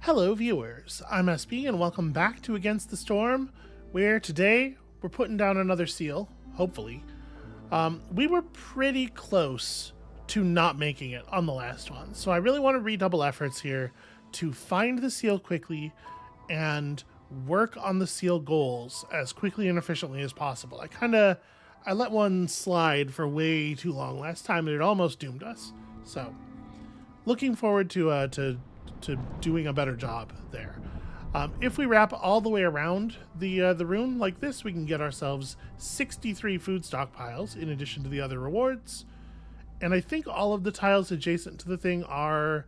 Hello viewers, I'm SB and welcome back to Against the Storm, where today we're putting down another seal, hopefully. We were pretty close to not making it on the last one, so I really want to redouble efforts here to find the seal quickly and work on the seal goals as quickly and efficiently as possible. I let one slide for way too long last time and it almost doomed us, so looking forward to doing a better job there. If we wrap all the way around the rune like this, we can get ourselves 63 food stockpiles in addition to the other rewards. And I think all of the tiles adjacent to the thing are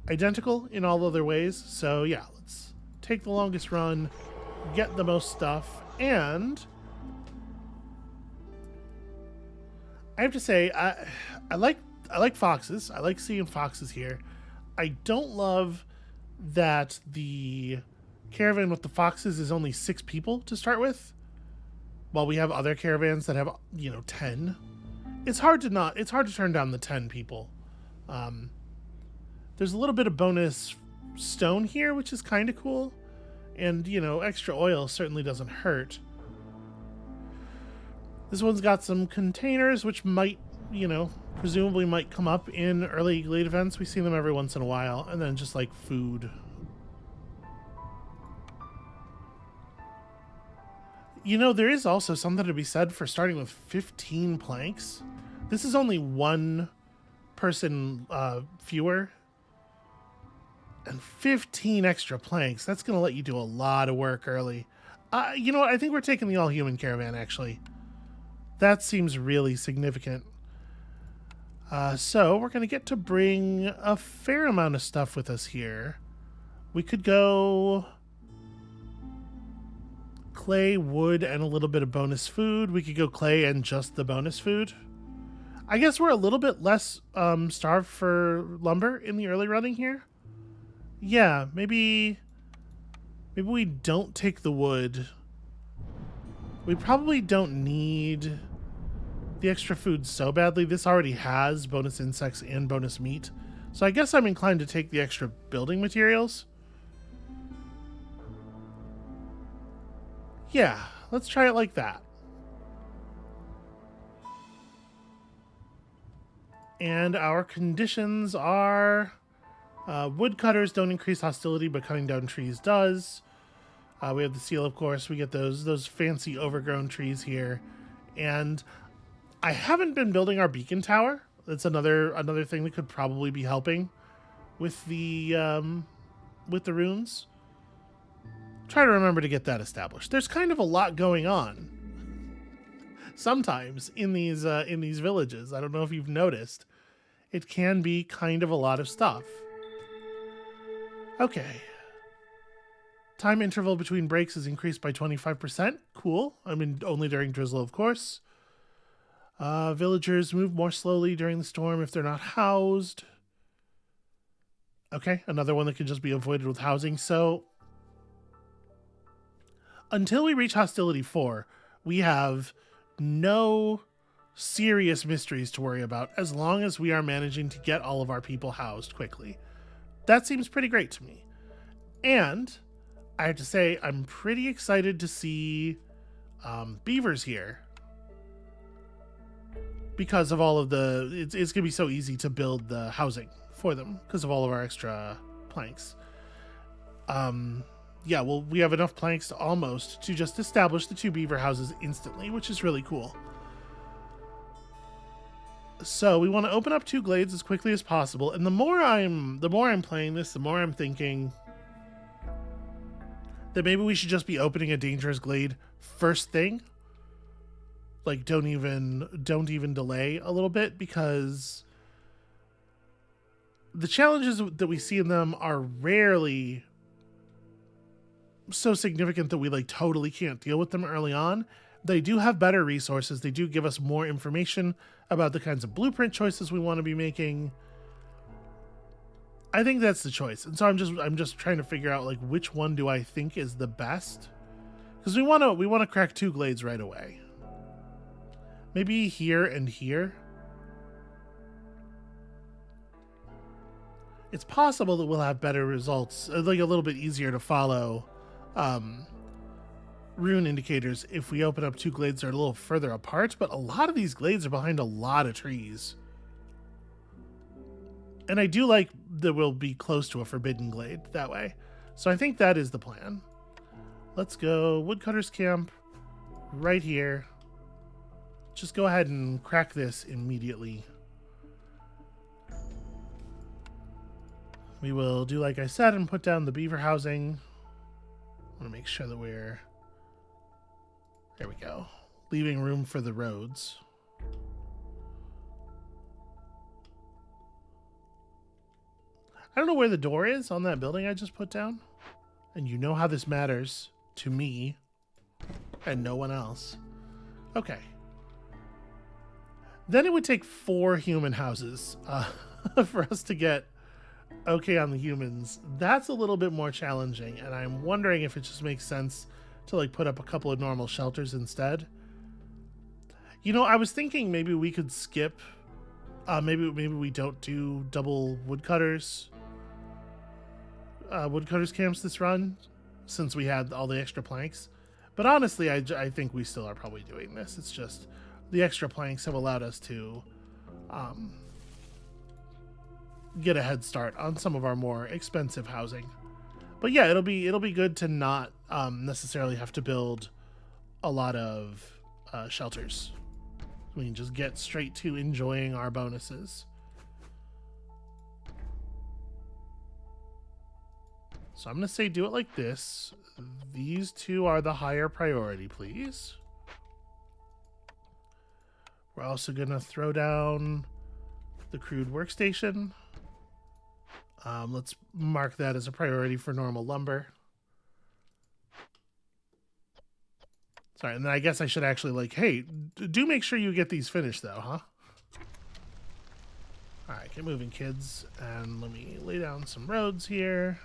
identical in all other ways. So yeah, let's take the longest run, get the most stuff, and I have to say, I like foxes. I like seeing foxes here. I don't love that the caravan with the foxes is only 6 people to start with, while we have other caravans that have, 10. It's hard to turn down the 10 people. There's a little bit of bonus stone here, which is kind of cool. And, extra oil certainly doesn't hurt. This one's got some containers, which might, presumably might come up in early Glade events. We see them every once in a while. And then just like food. There is also something to be said for starting with 15 planks. This is only one person fewer. And 15 extra planks. That's going to let you do a lot of work early. You know what? I think we're taking the all-human caravan, actually. That seems really significant. So we're going to get to bring a fair amount of stuff with us here. We could go clay, wood, and a little bit of bonus food. We could go clay and just the bonus food. I guess we're a little bit less starved for lumber in the early running here. Yeah, maybe we don't take the wood. We probably don't need the extra food so badly. This already has bonus insects and bonus meat. So I guess I'm inclined to take the extra building materials. Yeah, let's try it like that. And our conditions are woodcutters don't increase hostility, but cutting down trees does. We have the seal, of course. We get those fancy overgrown trees here. And I haven't been building our beacon tower. That's another thing that could probably be helping with the runes. Try to remember to get that established. There's kind of a lot going on sometimes in these villages. I don't know if you've noticed. It can be kind of a lot of stuff. Okay. Time interval between breaks is increased by 25%. Cool. I mean, only during drizzle, of course. Villagers move more slowly during the storm if they're not housed. Okay, another one that can just be avoided with housing. So, until we reach Hostility 4, we have no serious mysteries to worry about as long as we are managing to get all of our people housed quickly. That seems pretty great to me. And I have to say, I'm pretty excited to see beavers here. Because of all of it's going to be so easy to build the housing for them because of all of our extra planks. Yeah, well, we have enough planks to just establish the 2 beaver houses instantly, which is really cool. So we want to open up 2 glades as quickly as possible. And the more I'm playing this, the more I'm thinking that maybe we should just be opening a dangerous glade first thing. Like, don't even delay a little bit, because the challenges that we see in them are rarely so significant that we totally can't deal with them early on. They do have better resources. They do give us more information about the kinds of blueprint choices we want to be making. I think that's the choice. And so I'm just trying to figure out which one do I think is the best? Because we want to crack 2 glades right away. Maybe here and here. it's possible that we'll have better results, like a little bit easier to follow rune indicators if we open up 2 glades that are a little further apart, but a lot of these glades are behind a lot of trees. And I do like that we'll be close to a forbidden glade that way. So I think that is the plan. Let's go woodcutter's camp right here. Just go ahead and crack this immediately. We will do like I said and put down the beaver housing. I want to make sure that we're... There we go. Leaving room for the roads. I don't know where the door is on that building I just put down. And you know how this matters to me and no one else. Okay. Then it would take 4 human houses for us to get okay on the humans. That's a little bit more challenging, and I'm wondering if it just makes sense to like put up a couple of normal shelters instead. You know, I was thinking maybe we could skip. Maybe we don't do double woodcutters camps this run, since we had all the extra planks. But honestly, I think we still are probably doing this. It's just the extra planks have allowed us to get a head start on some of our more expensive housing. But yeah, it'll be good to not necessarily have to build a lot of shelters. We can just get straight to enjoying our bonuses. So I'm going to say do it like this. These 2 are the higher priority, please. We're also going to throw down the crude workstation. Let's mark that as a priority for normal lumber. Sorry, and then I guess I should actually like, hey, do make sure you get these finished though, huh? All right, get moving, kids. And let me lay down some roads here.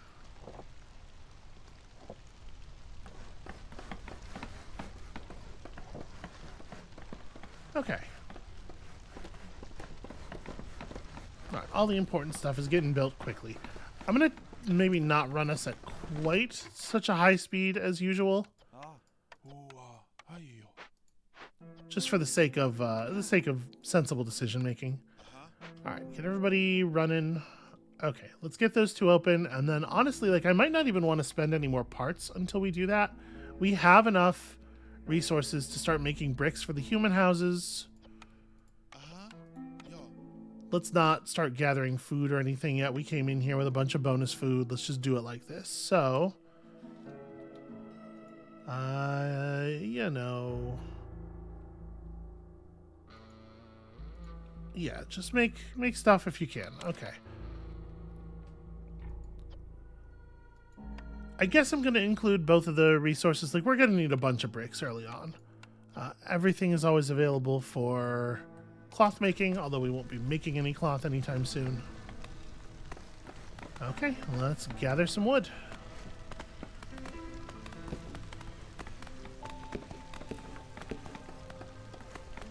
Okay. All right, all the important stuff is getting built quickly. I'm going to maybe not run us at quite such a high speed as usual. Just for the sake of sensible decision making. All right, get everybody running. Okay, let's get those 2 open, and then honestly, like I might not even want to spend any more parts until we do that. We have enough resources to start making bricks for the human houses. Let's not start gathering food or anything yet. We came in here with a bunch of bonus food. Let's just do it like this. So, you know, yeah, just make stuff if you can. Okay. I guess I'm going to include both of the resources. Like, we're going to need a bunch of bricks early on. Everything is always available for cloth making, although we won't be making any cloth anytime soon. Okay, let's gather some wood.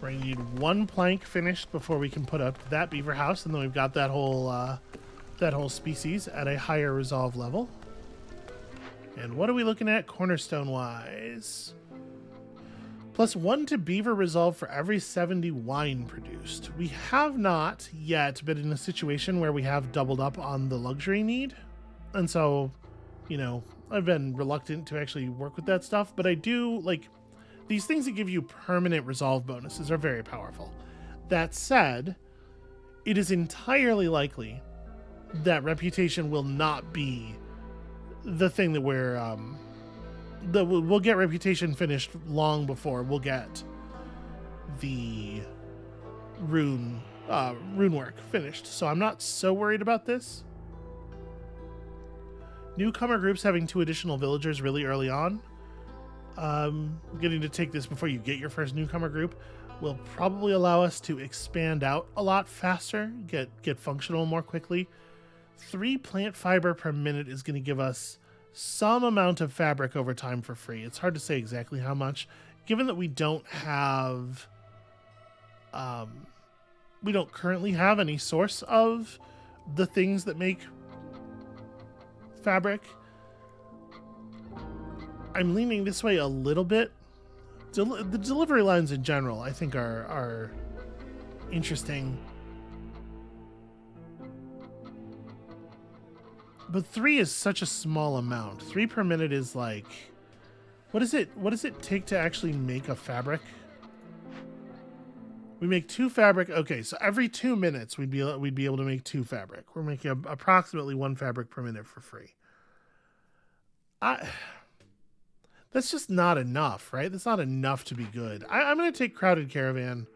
We're going to need 1 plank finished before we can put up that beaver house, and then we've got that whole species at a higher resolve level. And what are we looking at cornerstone-wise? +1 to beaver resolve for every 70 wine produced. We have not yet been in a situation where we have doubled up on the luxury need. And so, you know, I've been reluctant to actually work with that stuff. But I do, like, these things that give you permanent resolve bonuses are very powerful. That said, it is entirely likely that reputation will not be the thing that we'll get reputation finished long before we'll get the rune work finished. So I'm not so worried about this. Newcomer groups having 2 additional villagers really early on. Getting to take this before you get your first newcomer group will probably allow us to expand out a lot faster, get functional more quickly. 3 plant fiber per minute is going to give us some amount of fabric over time for free. It's hard to say exactly how much, given that we don't currently have any source of the things that make fabric. I'm leaning this way a little bit. The delivery lines in general, I think, are interesting. But 3 is such a small amount. 3 per minute is like... What does it take to actually make a fabric? We make 2 fabric. Okay, so every 2 minutes we'd be able to make 2 fabric. We're making approximately 1 fabric per minute for free. That's just not enough, right? That's not enough to be good. I'm going to take Crowded Caravan.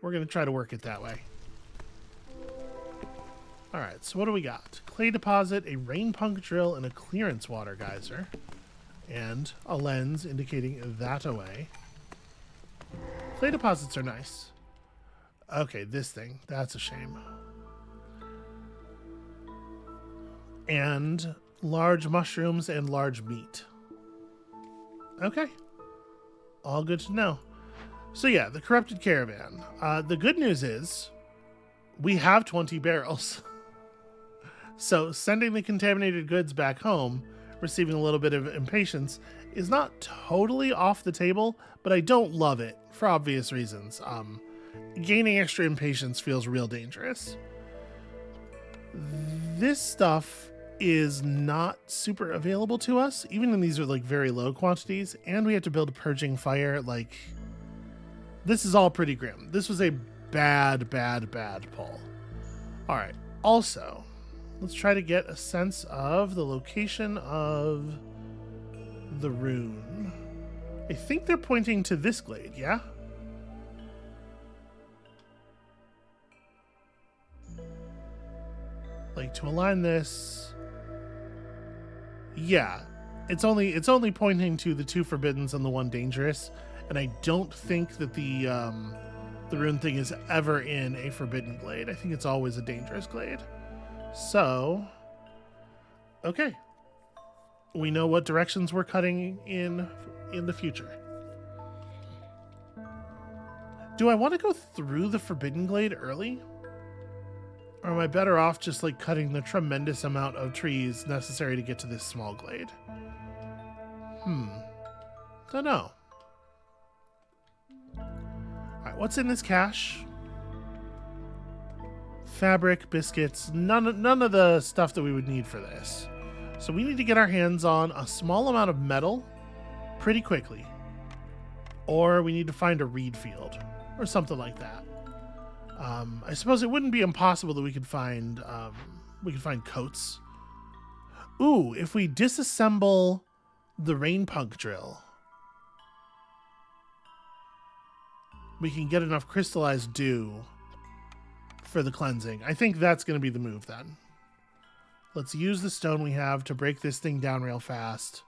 We're going to try to work it that way. All right, so what do we got? Clay deposit, a rain punk drill, and a clearance water geyser. And a lens indicating that away. Clay deposits are nice. Okay, this thing. That's a shame. And large mushrooms and large meat. Okay. All good to know. So yeah, the corrupted caravan. The good news is we have 20 barrels. So sending the contaminated goods back home, receiving a little bit of impatience, is not totally off the table, but I don't love it for obvious reasons. Gaining extra impatience feels real dangerous. This stuff is not super available to us, even when these are like very low quantities, and we have to build a purging fire. Like, this is all pretty grim. This was a bad pull. All right. Also, let's try to get a sense of the location of the rune. I think they're pointing to this glade, yeah? Like, to align this... Yeah. It's only pointing to the 2 forbiddens and the 1 dangerous, and I don't think that the rune thing is ever in a forbidden glade. I think it's always a dangerous glade. So, okay. We know what directions we're cutting in the future. Do I want to go through the forbidden glade early? Or am I better off just like cutting the tremendous amount of trees necessary to get to this small glade? Don't know. Alright, what's in this cache? Fabric, biscuits, none of the stuff that we would need for this. So we need to get our hands on a small amount of metal pretty quickly. Or we need to find a reed field or something like that. I suppose it wouldn't be impossible that we could find coats. Ooh, if we disassemble the rain punk drill, we can get enough crystallized dew for the cleansing. I think that's going to be the move then. Let's use the stone we have to break this thing down real fast.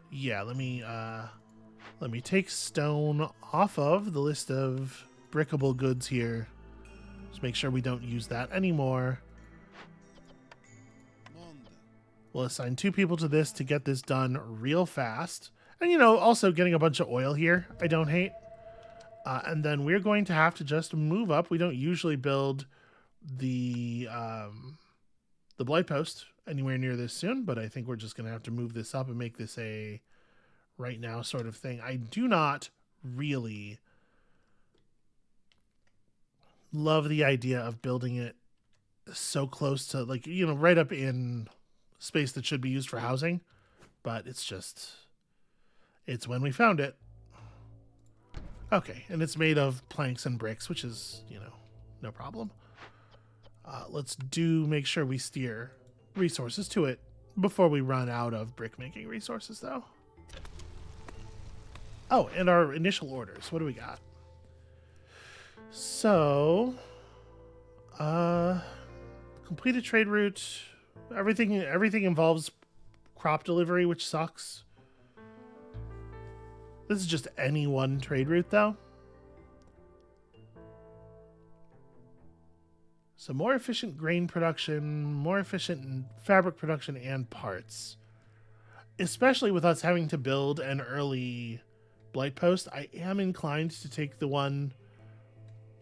Yeah, let me take stone off of the list of brickable goods here. Just make sure we don't use that anymore. We'll assign 2 people to this to get this done real fast. And, you know, also getting a bunch of oil here, I don't hate. And then we're going to have to just move up. We don't usually build the blight post anywhere near this soon, but I think we're just going to have to move this up and make this a right now sort of thing. I do not really love the idea of building it so close to, like, you know, right up in space that should be used for housing, but it's when we found it. Okay, and it's made of planks and bricks, which is, you know, no problem. Let's make sure we steer resources to it before we run out of brick making resources, though. Oh, and our initial orders. What do we got? So, complete a trade route. Everything involves crop delivery, which sucks. This is just any one trade route, though. So more efficient grain production, more efficient fabric production, and parts. Especially with us having to build an early blight post, I am inclined to take the one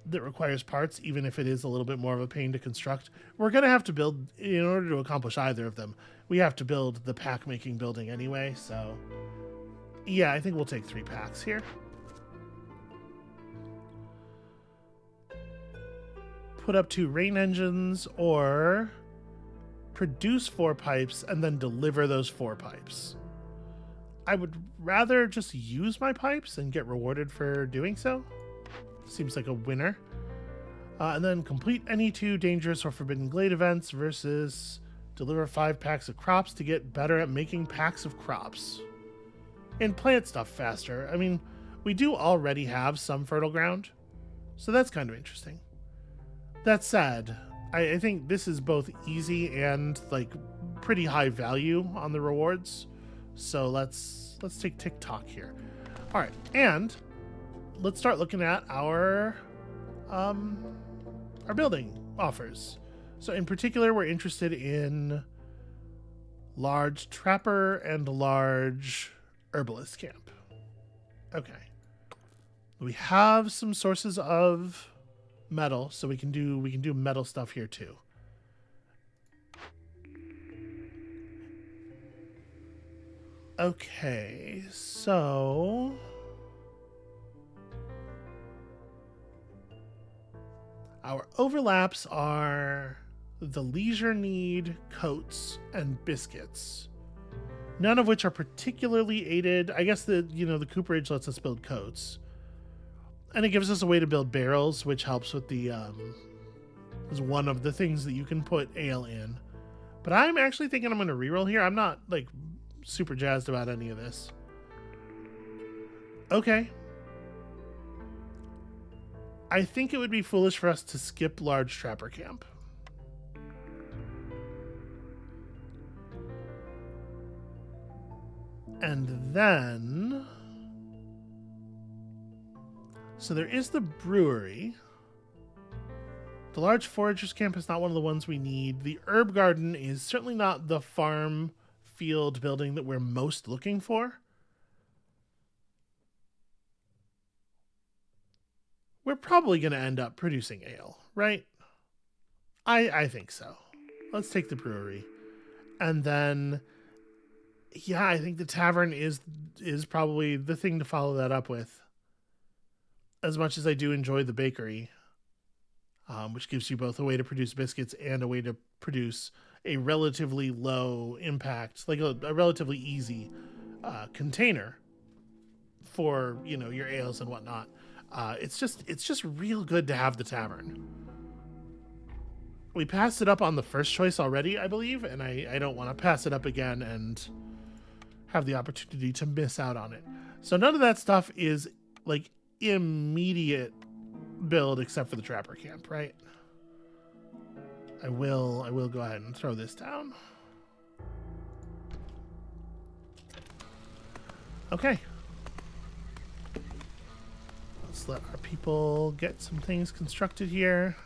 that requires parts, even if it is a little bit more of a pain to construct. We're going to have to build, in order to accomplish either of them, we have to build the pack making building anyway. So yeah, I think we'll take 3 packs here. Put up 2 rain engines, or produce 4 pipes and then deliver those 4 pipes. I would rather just use my pipes and get rewarded for doing so. Seems like a winner. And then complete any 2 dangerous or forbidden glade events versus deliver 5 packs of crops to get better at making packs of crops. And plant stuff faster. I mean, we do already have some fertile ground, so that's kind of interesting. That said, I think this is both easy and like pretty high value on the rewards. So let's take TikTok here. All right, and let's start looking at our building offers. So in particular, we're interested in large trapper and large herbalist camp. Okay. We have some sources of metal, so we can do metal stuff here too. Okay, so our overlaps are the leisure need, coats, and biscuits. None of which are particularly aided. I guess the cooperage lets us build coats. And it gives us a way to build barrels, which helps with the is one of the things that you can put ale in. But I'm actually thinking I'm gonna reroll here. I'm not like super jazzed about any of this. Okay. I think it would be foolish for us to skip large trapper camp. And then, so there is the brewery. The large foragers camp is not one of the ones we need. The herb garden is certainly not the farm field building that we're most looking for. We're probably going to end up producing ale, right? I think so. Let's take the brewery. And then, yeah, I think the tavern is probably the thing to follow that up with. As much as I do enjoy the bakery, which gives you both a way to produce biscuits and a way to produce a relatively low impact, like a relatively easy container for, your ales and whatnot. It's just real good to have the tavern. We passed it up on the first choice already, I believe, and I don't want to pass it up again and have the opportunity to miss out on it. So none of that stuff is like immediate build except for the trapper camp, right? I will go ahead and throw this down. Okay. Let's let our people get some things constructed here.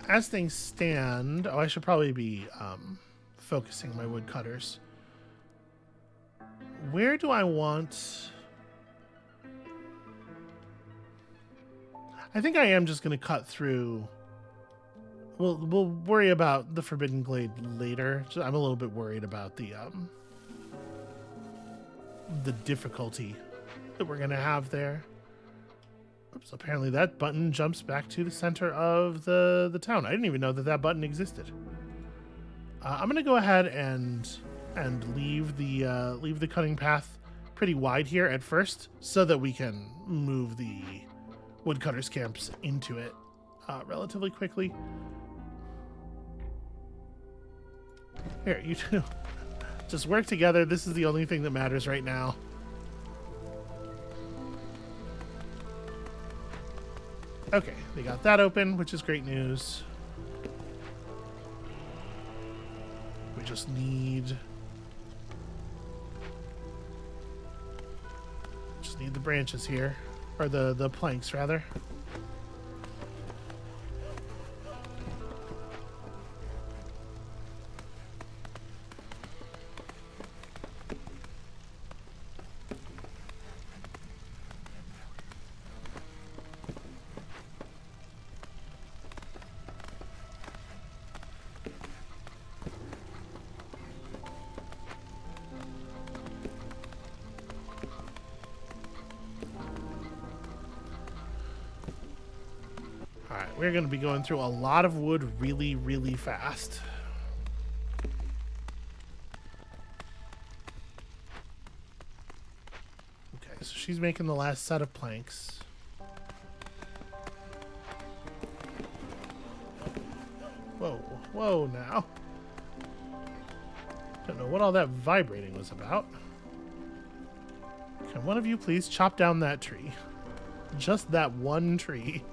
As things stand, I should probably be focusing my woodcutters. Where do I want... I think I am just going to cut through... We'll worry about the Forbidden Glade later. I'm a little bit worried about the difficulty that we're going to have there. Oops, apparently that button jumps back to the center of the town. I didn't even know that button existed. I'm going to go ahead and leave the cutting path pretty wide here at first, so that we can move the woodcutters camps into it relatively quickly. Here, you two, just work together. This is the only thing that matters right now. Okay, they got that open, which is great news. We just need the branches here, or the planks rather. we're going to be going through a lot of wood really, really fast. Okay, so she's making the last set of planks. Whoa, whoa now. Don't know what all that vibrating was about. Can one of you please chop down that tree? Just that one tree.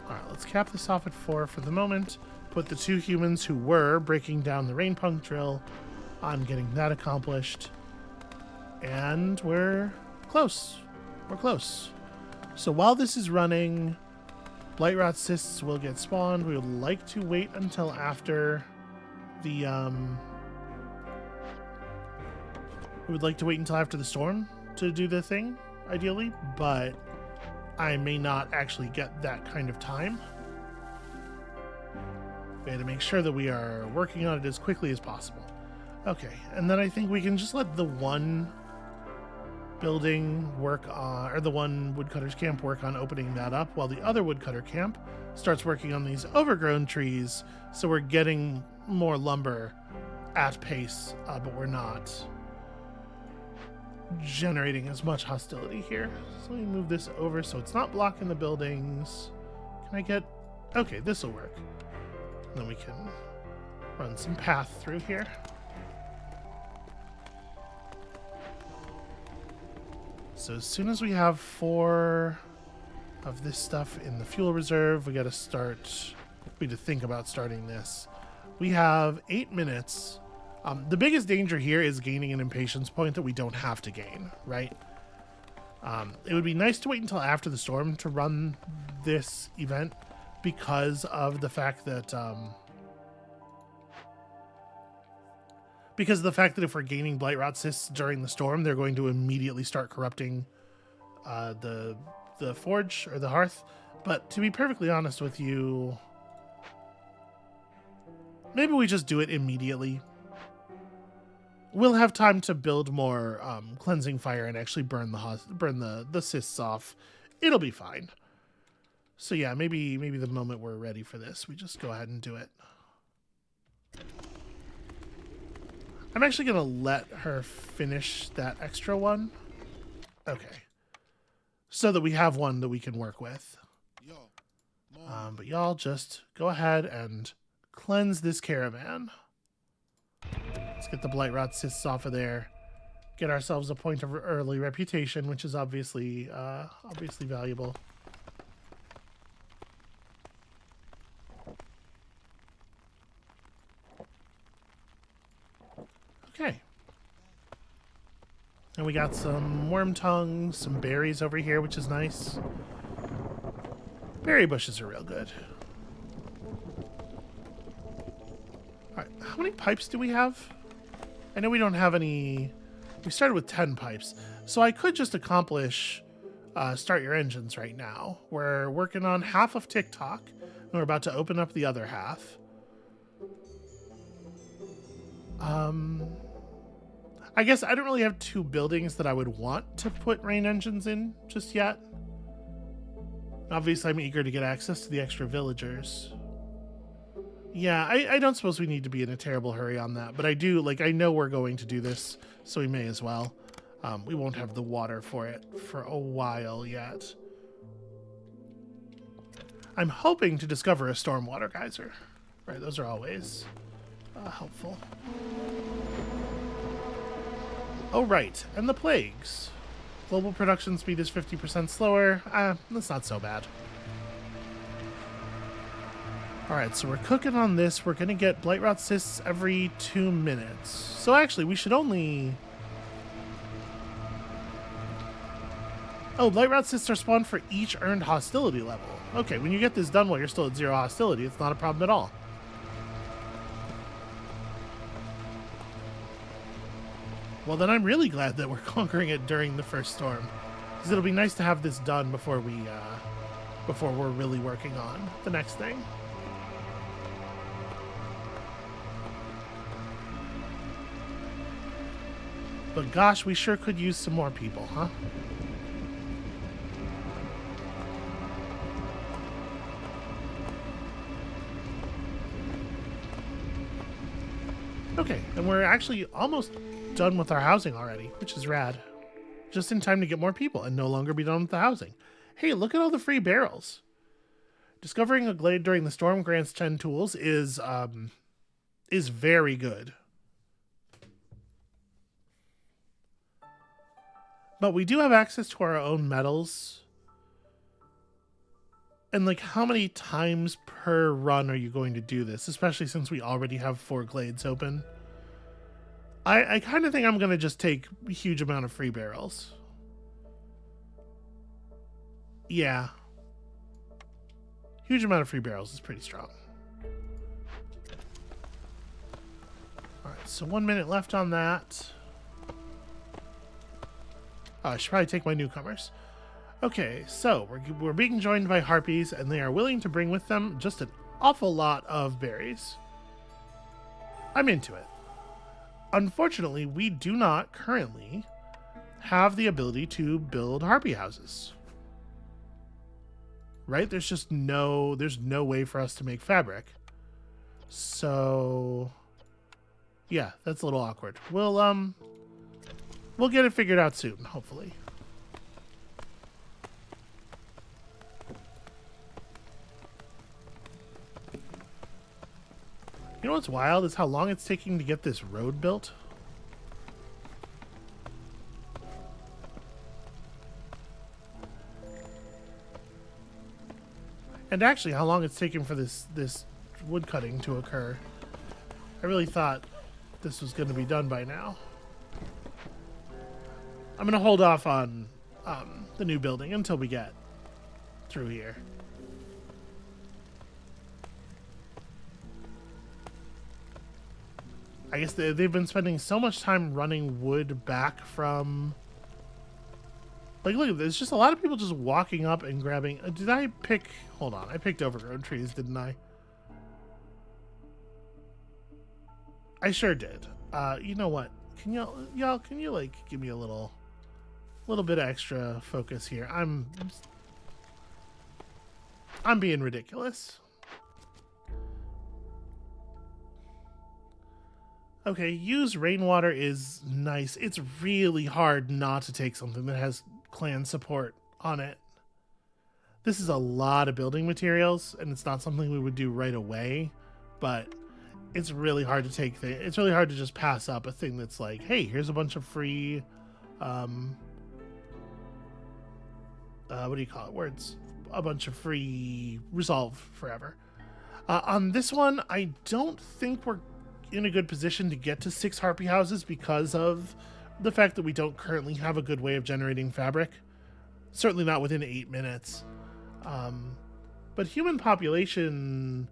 Alright, let's cap this off at 4 for the moment. Put the 2 humans who were breaking down the rain punk drill on getting that accomplished. And we're close. We're close. So while this is running, Blightrot cysts will get spawned. We would like to wait until after the storm to do the thing, ideally, but I may not actually get that kind of time. We had to make sure that we are working on it as quickly as possible. Okay, and then I think we can just let the one building work on, or the one woodcutter's camp work on opening that up, while the other woodcutter camp starts working on these overgrown trees, so we're getting more lumber at pace, but we're not generating as much hostility here. So let me move this over so it's not blocking the buildings. Can I get... Okay, this will work. And then we can run some path through here. So as soon as we have 4 of this stuff in the fuel reserve, we got to start. We need to think about starting this. We have 8 minutes. The biggest danger here is gaining an impatience point that we don't have to gain, right? It would be nice to wait until after the storm to run this event because of the fact that if we're gaining Blightrot cysts during the storm, they're going to immediately start corrupting the forge or the hearth. But to be perfectly honest with you, maybe we just do it immediately. We'll have time to build more cleansing fire and actually burn the cysts off. It'll be fine. So yeah, maybe the moment we're ready for this, we just go ahead and do it. I'm actually going to let her finish that extra one. Okay. So that we have one that we can work with. But y'all just go ahead and cleanse this caravan. Let's get the Blightrot cysts off of there. Get ourselves a point of early reputation, which is obviously valuable. Okay. And we got some worm tongues, some berries over here, which is nice. Berry bushes are real good. Alright, how many pipes do we have? I know we don't have any... We started with 10 pipes. So I could just accomplish start your engines right now. We're working on half of TikTok, and we're about to open up the other half. I guess I don't really have 2 buildings that I would want to put rain engines in just yet. Obviously, I'm eager to get access to the extra villagers. Yeah, I don't suppose we need to be in a terrible hurry on that, but I do, like, I know we're going to do this, so we may as well. We won't have the water for it for a while yet. I'm hoping to discover a stormwater geyser. Right, those are always helpful. Oh, right, and the plagues. Global production speed is 50% slower. That's not so bad. Alright, so we're cooking on this. We're going to get Blightrot cysts every 2 minutes. So actually, we should only... Oh, Blightrot cysts are spawned for each earned hostility level. Okay, when you get this done while you're still at 0 hostility, it's not a problem at all. Well, then I'm really glad that we're conquering it during the first storm, because it'll be nice to have this done before we're really working on the next thing. But gosh, we sure could use some more people, huh? Okay, and we're actually almost done with our housing already, which is rad. Just in time to get more people and no longer be done with the housing. Hey, look at all the free barrels. Discovering a glade during the storm grants 10 tools is very good. But we do have access to our own metals. And like, how many times per run are you going to do this? Especially since we already have 4 glades open. I kind of think I'm going to just take a huge amount of free barrels. Yeah. Huge amount of free barrels is pretty strong. Alright, so 1 minute left on that. Oh, I should probably take my newcomers. Okay, so we're being joined by harpies, and they are willing to bring with them just an awful lot of berries. I'm into it. Unfortunately, we do not currently have the ability to build harpy houses. Right? There's no way for us to make fabric. So yeah, that's a little awkward. We'll get it figured out soon, hopefully. You know what's wild is how long it's taking to get this road built. And actually how long it's taken for this wood cutting to occur. I really thought this was going to be done by now. I'm going to hold off on the new building until we get through here. I guess they've been spending so much time running wood back from... Like, look at this. Just a lot of people just walking up and grabbing... did I pick... Hold on. I picked overgrown trees, didn't I? I sure did. You know what? Can y'all, can you, like, give me a little bit of extra focus here? I'm being ridiculous. Okay, use rainwater is nice. It's really hard not to take something that has clan support on it. This is a lot of building materials, and it's not something we would do right away, but it's really hard to take things. It's really hard to just pass up a thing that's like, hey, here's a bunch of free, what do you call it? Words. A bunch of free resolve forever. On this one, I don't think we're in a good position to get to 6 harpy houses because of the fact that we don't currently have a good way of generating fabric. Certainly not within 8 minutes. But human population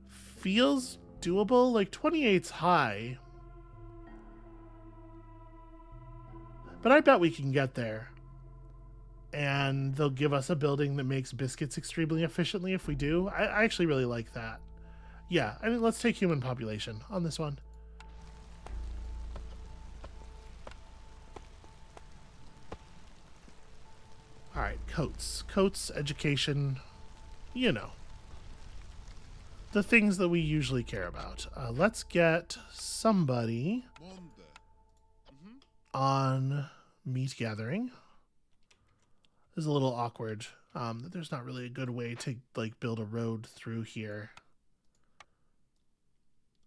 feels doable. Like 28's high. But I bet we can get there. And they'll give us a building that makes biscuits extremely efficiently if we do. I actually really like that. Yeah, I mean, let's take human population on this one. All right, coats. Coats, education, you know. The things that we usually care about. Let's get somebody on meat gathering. This is a little awkward. There's not really a good way to, like, build a road through here.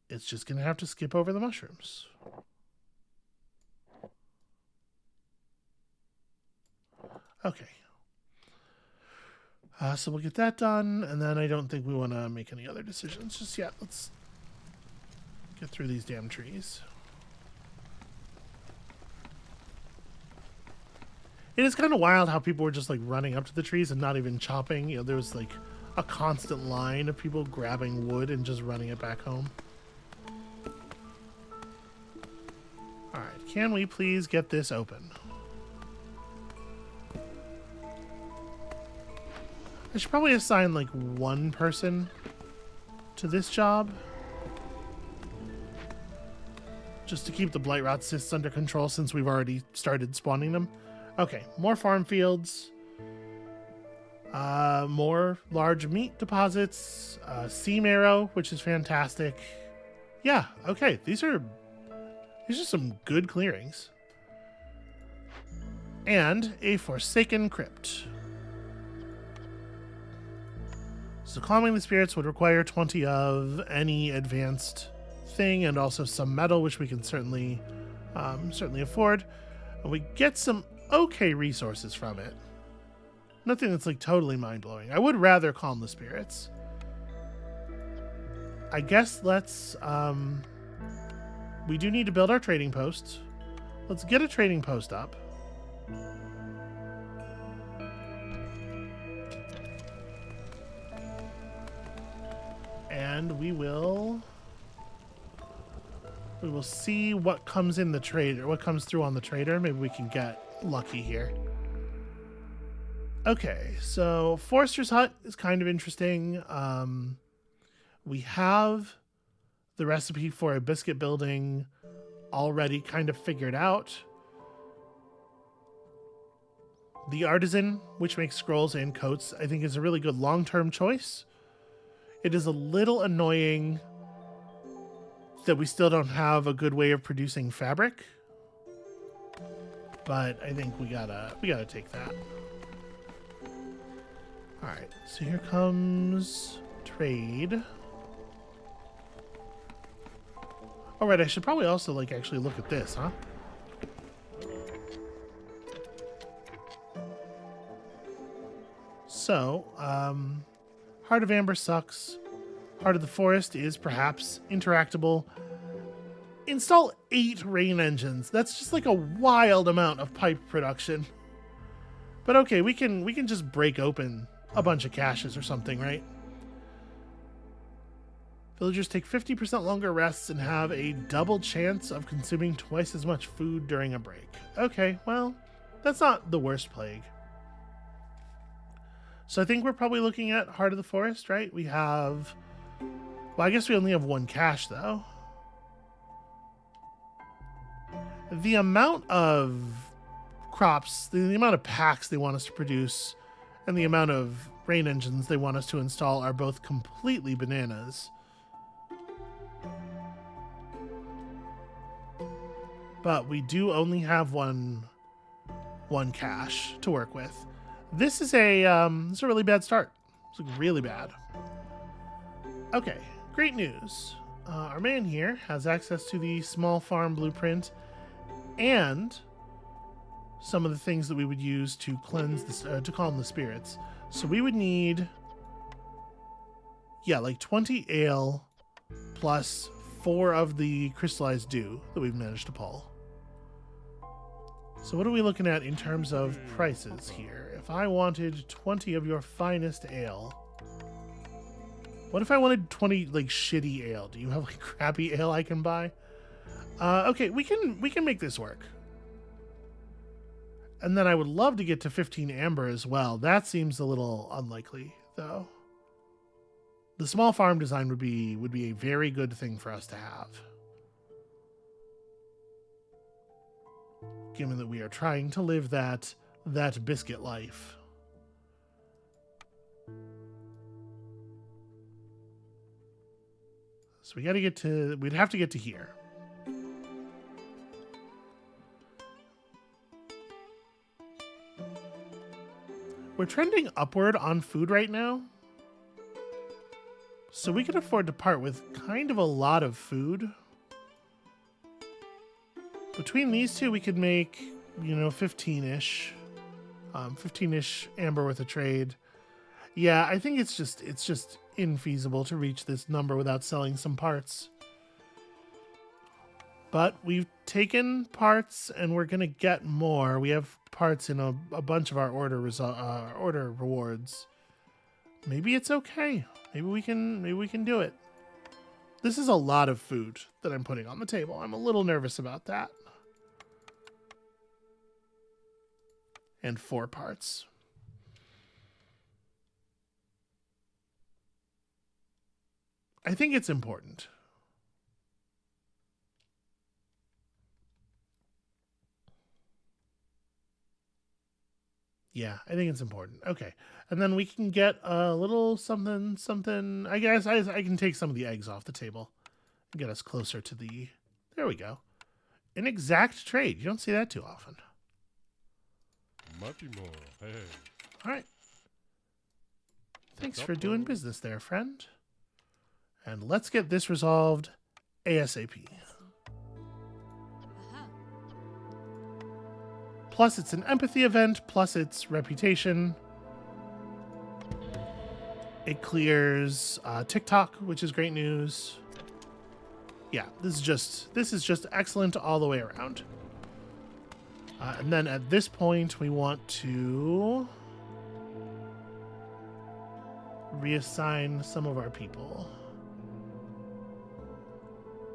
It's just going to have to skip over the mushrooms. Okay. So we'll get that done, and then I don't think we want to make any other decisions just yet. Let's get through these damn trees. It is kind of wild how people were just like running up to the trees and not even chopping. You know, there was like a constant line of people grabbing wood and just running it back home. Alright, can we please get this open? I should probably assign like one person to this job. just to keep the blight rot cysts under control since we've already started spawning them. Okay, more farm fields. More large meat deposits. Sea marrow, which is fantastic. Yeah, okay, these are some good clearings. And a Forsaken Crypt. So calming the spirits would require 20 of any advanced thing and also some metal, which we can certainly afford. And we get some okay resources from it. Nothing that's like totally mind-blowing. I would rather calm the spirits. I guess let's we do need to build our trading post. Let's get a trading post up. And we will see what comes in the trader, what comes through on the trader. Maybe we can get lucky here. Okay, so Forester's Hut is kind of interesting. We have the recipe for a biscuit building already kind of figured out. The Artisan, which makes scrolls and coats, I think is a really good long-term choice. It is a little annoying that we still don't have a good way of producing fabric, but I think we gotta take that. All right, so here comes trade. All right, I should probably also like actually look at this, huh? So, Heart of Amber sucks. Heart of the Forest is perhaps interactable. Install 8 rain engines. That's just like a wild amount of pipe production. But okay, we can just break open a bunch of caches or something, right? Villagers take 50% longer rests and have a double chance of consuming twice as much food during a break. Okay, well, that's not the worst plague. So I think we're probably looking at Heart of the Forest, right? We have... Well, I guess we only have 1 cache, though. The amount of crops, the amount of packs they want us to produce, and the amount of rain engines they want us to install are both completely bananas. But we do only have one cache to work with. This is a really bad start. It's like really bad. Okay, great news. Our man here has access to the small farm blueprint and some of the things that we would use to cleanse this, to calm the spirits. So we would need, yeah, like 20 ale plus 4 of the crystallized dew that we've managed to pull. So what are we looking at in terms of prices here? If I wanted 20 of your finest ale, what if I wanted 20 like shitty ale? Do you have like crappy ale I can buy? Okay, we can make this work. And then I would love to get to 15 amber as well. That seems a little unlikely, though. The small farm design would be a very good thing for us to have, given that we are trying to live that biscuit life. So we'd have to get to here. We're trending upward on food right now, so we can afford to part with kind of a lot of food. Between these two, we could make, 15-ish. 15-ish amber worth of trade. Yeah, I think it's just infeasible to reach this number without selling some parts. But we've taken parts and we're going to get more. We have parts in a bunch of our order rewards. Maybe it's okay. Maybe we can do it. This is a lot of food that I'm putting on the table. I'm a little nervous about that. And 4 parts. I think it's important. Yeah, I think it's important. Okay. And then we can get a little something. I guess I can take some of the eggs off the table and get us closer to the... There we go. An exact trade. You don't see that too often. Hey. All right. Thanks for doing business there, friend. And let's get this resolved ASAP. Plus, it's an empathy event, plus it's reputation. It clears TikTok, which is great news. Yeah, this is just excellent all the way around. And then at this point, we want to reassign some of our people.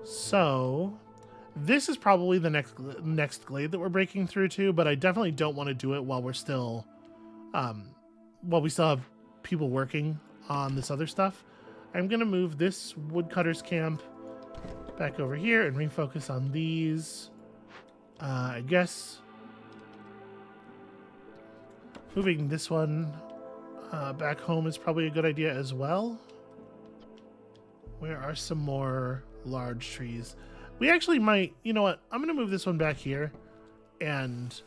So this is probably the next glade that we're breaking through to, but I definitely don't want to do it while we're still, while we still have people working on this other stuff. I'm going to move this woodcutter's camp back over here and refocus on these. I guess moving this one back home is probably a good idea as well. Where are some more large trees? We actually might, you know what? I'm going to move this one back here and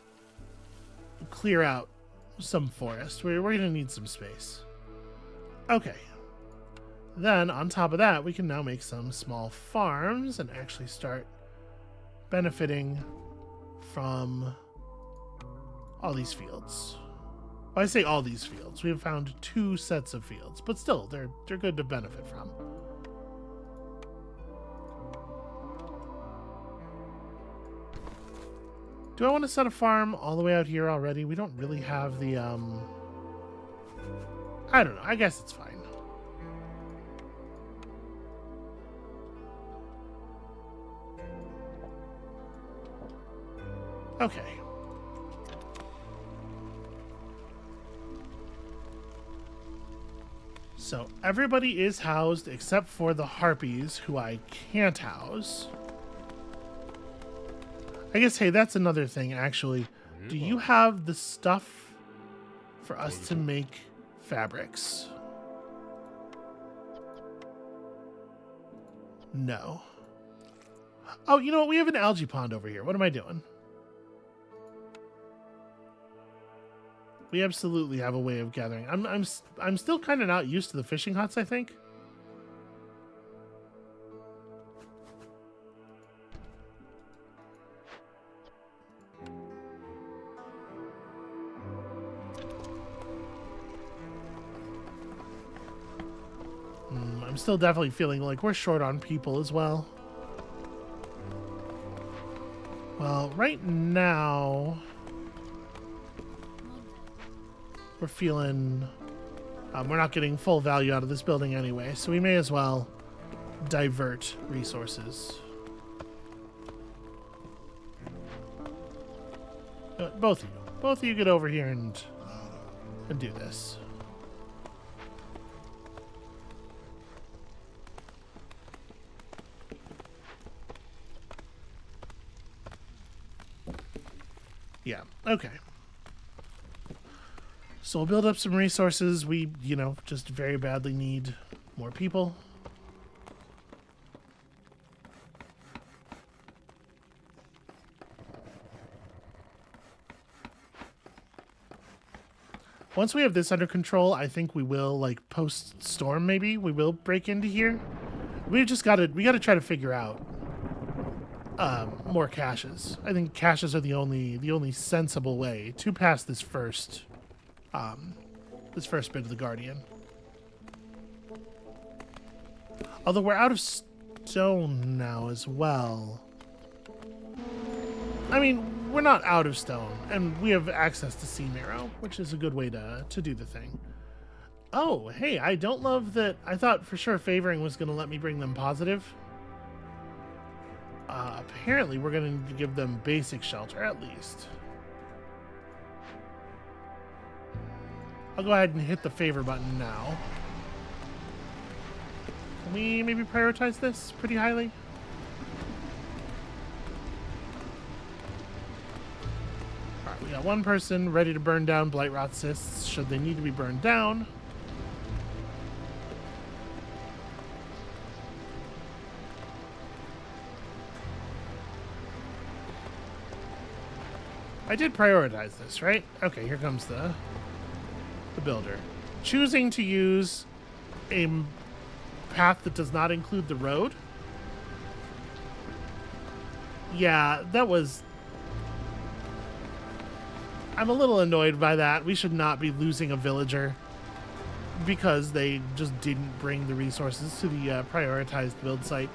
clear out some forest. We're going to need some space. Okay. Then on top of that, we can now make some small farms and actually start benefiting from all these fields. Well, I say all these fields. We have found 2 sets of fields, but still, they're good to benefit from. Do I want to set a farm all the way out here already? We don't really have the, I don't know. I guess it's fine. Okay. So everybody is housed except for the harpies, who I can't house. I guess, hey, that's another thing, actually. Do you have the stuff for us to make fabrics? No. Oh, you know what? We have an algae pond over here. What am I doing? We absolutely have a way of gathering. I'm still kind of not used to the fishing huts, I think. I'm still definitely feeling like we're short on people as well. Well, right now we're feeling we're not getting full value out of this building anyway, so we may as well divert resources. Both of you get over here and do this. Yeah, okay. So we'll build up some resources. We, you know, just very badly need more people. Once we have this under control, I think we will, like, post-storm maybe, we will break into here. We gotta try to figure out more caches. I think caches are the only sensible way to pass this first bit of the Guardian. Although we're out of stone now as well. I mean, we're not out of stone, and we have access to sea marrow, which is a good way to do the thing. Oh, hey, I don't love that. I thought for sure favoring was going to let me bring them positive. Apparently, we're going to need to give them basic shelter, at least. I'll go ahead and hit the favor button now. Can we maybe prioritize this pretty highly? Alright, we got one person ready to burn down blight rot cysts should they need to be burned down. I did prioritize this, right? Okay, here comes the builder. Choosing to use a path that does not include the road. Yeah, that was... I'm a little annoyed by that. We should not be losing a villager because they just didn't bring the resources to the prioritized build site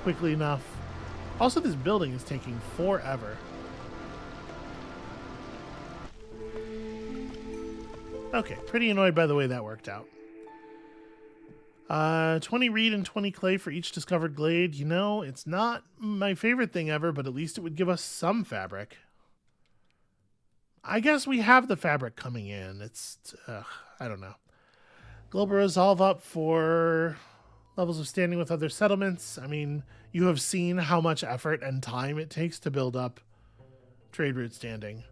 quickly enough. Also, this building is taking forever. Okay, pretty annoyed by the way that worked out. 20 reed and 20 clay for each discovered glade. You know, it's not my favorite thing ever, but at least it would give us some fabric. I guess we have the fabric coming in. It's, I don't know. Global resolve up for levels of standing with other settlements. I mean, you have seen how much effort and time it takes to build up trade route standing.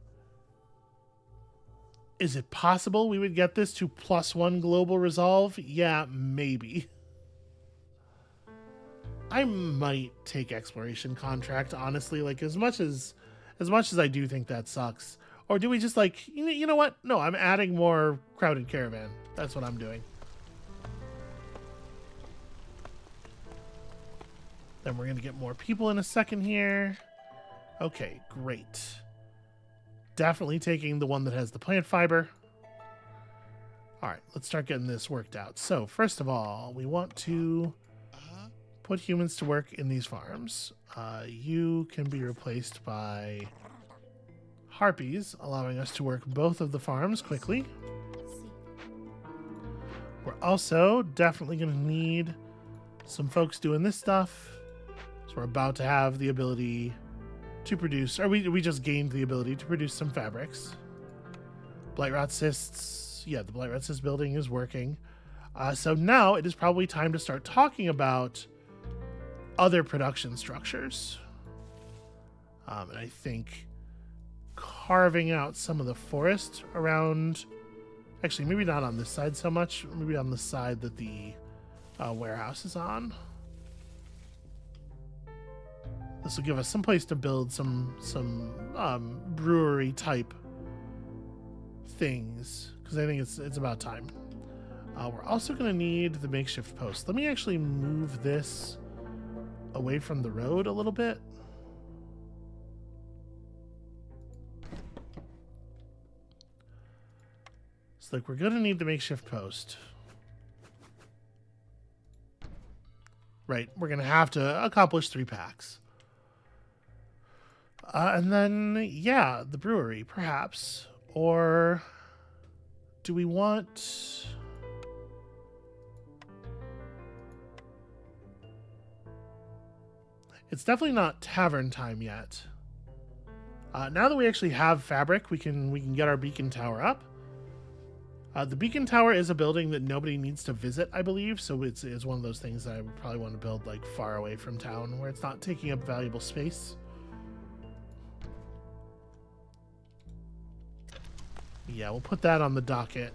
Is it possible we would get this to +1 global resolve? Yeah, maybe. I might take exploration contract, honestly, like as much as I do think that sucks. Or do we just like, you know what? No, I'm adding more crowded caravan. That's what I'm doing. Then we're going to get more people in a second here. Okay, great. Definitely taking the one that has the plant fiber. All right, let's start getting this worked out. So first of all, we want to put humans to work in these farms. You can be replaced by harpies, allowing us to work both of the farms quickly. We're also definitely going to need some folks doing this stuff. So we're about to have the ability to produce, or we just gained the ability to produce some fabrics. Blight rot cysts. Yeah, the blight rot cyst building is working. So now it is probably time to start talking about other production structures. And I think carving out some of the forest around, actually maybe not on this side so much, maybe on the side that the warehouse is on. This will give us some place to build some brewery type things, because I think it's about time. We're also going to need the makeshift post. Let me actually move this away from the road a little bit. So like we're going to need the makeshift post. Right, we're going to have to accomplish 3 packs. And then, yeah, the brewery, perhaps. Or do we want... It's definitely not tavern time yet. Now that we actually have fabric, we can get our beacon tower up. The beacon tower is a building that nobody needs to visit, I believe, so it's one of those things that I would probably want to build like far away from town, where it's not taking up valuable space. Yeah, we'll put that on the docket.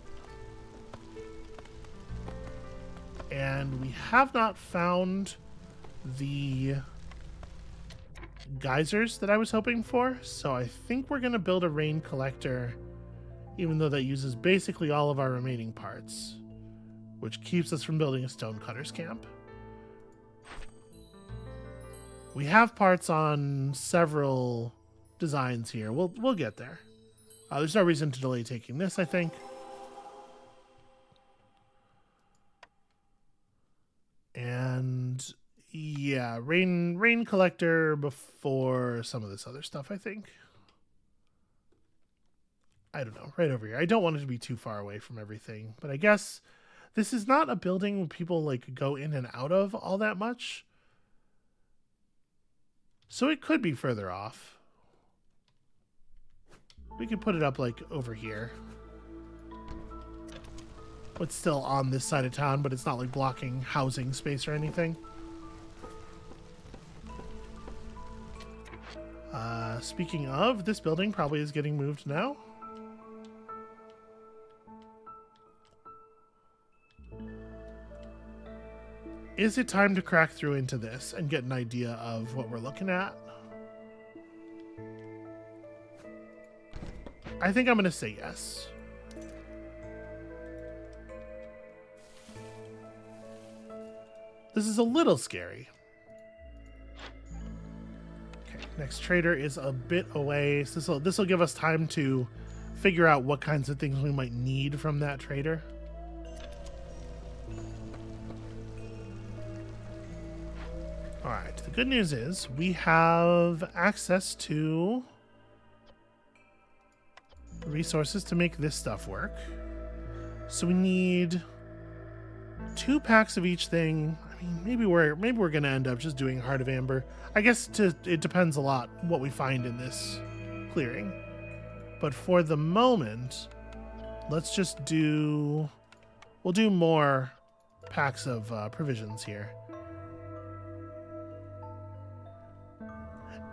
And we have not found the geysers that I was hoping for, so I think we're going to build a rain collector, even though that uses basically all of our remaining parts, which keeps us from building a stonecutter's camp. We have parts on several designs here. We'll get there. There's no reason to delay taking this, I think. And yeah, rain collector before some of this other stuff, I think. I don't know, right over here. I don't want it to be too far away from everything, but I guess this is not a building where people like go in and out of all that much. So it could be further off. We could put it up like over here. It's still on this side of town, but it's not like blocking housing space or anything. Speaking of, this building probably is getting moved now. Is it time to crack through into this and get an idea of what we're looking at? I think I'm going to say yes. This is a little scary. Okay, next trader is a bit away. So this will give us time to figure out what kinds of things we might need from that trader. All right, the good news is we have access to resources to make this stuff work. So we need 2 packs of each thing. I mean, maybe we're going to end up just doing Heart of Amber. I guess it depends a lot what we find in this clearing. But for the moment, let's just we'll do more packs of provisions here.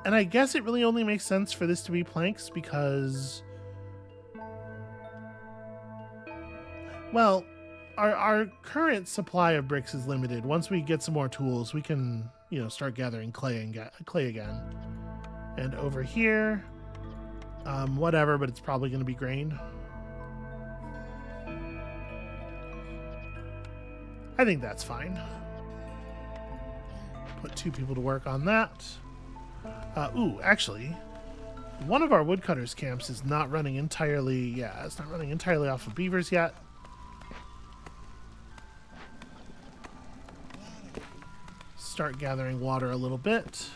And I guess it really only makes sense for this to be planks because, well, our current supply of bricks is limited. Once we get some more tools, we can, start gathering clay again. And over here, whatever, but it's probably going to be grain. I think that's fine. Put 2 people to work on that. Actually, one of our woodcutters camps is not running entirely, it's not running entirely off of beavers yet. Start gathering water a little bit.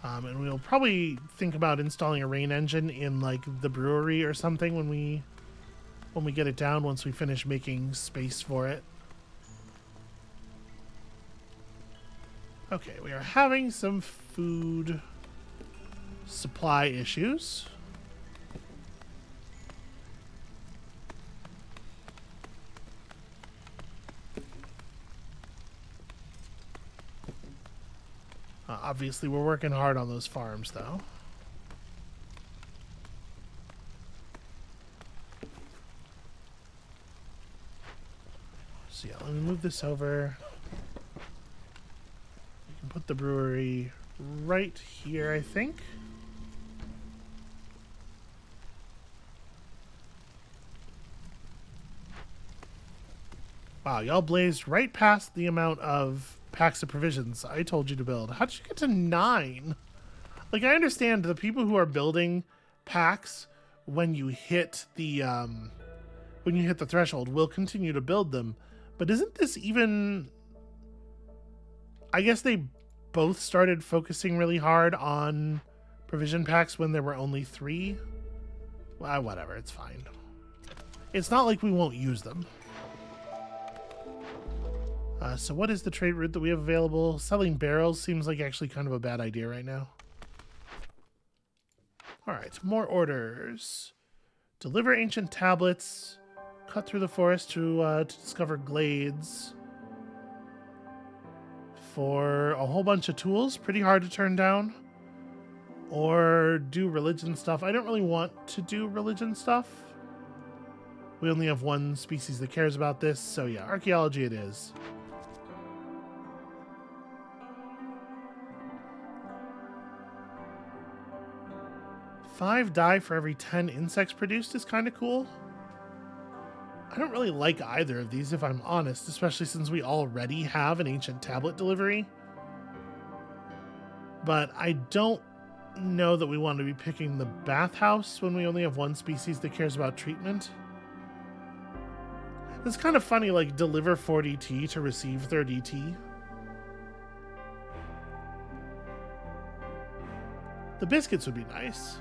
And we'll probably think about installing a rain engine in like the brewery or something when we get it down, once we finish making space for it. Okay, we are having some food supply issues. Obviously, we're working hard on those farms, though. So yeah, let me move this over. We can put the brewery right here, I think. Wow, y'all blazed right past the amount of packs of provisions I told you to build. How did you get to 9? Like, I understand the people who are building packs when you hit the threshold will continue to build them, but isn't this even... I guess they both started focusing really hard on provision packs when there were only 3. Well, whatever, it's fine. It's not like we won't use them. So what is the trade route that we have available? Selling barrels seems like actually kind of a bad idea right now. All right, more orders. Deliver ancient tablets. Cut through the forest to discover glades. For a whole bunch of tools, pretty hard to turn down. Or do religion stuff. I don't really want to do religion stuff. We only have 1 species that cares about this, so yeah, archaeology it is. $5 die for every 10 insects produced is kind of cool. I don't really like either of these, if I'm honest, especially since we already have an ancient tablet delivery. But I don't know that we want to be picking the bathhouse when we only have 1 species that cares about treatment. It's kind of funny, like, deliver 40T to receive 30T. The biscuits would be nice.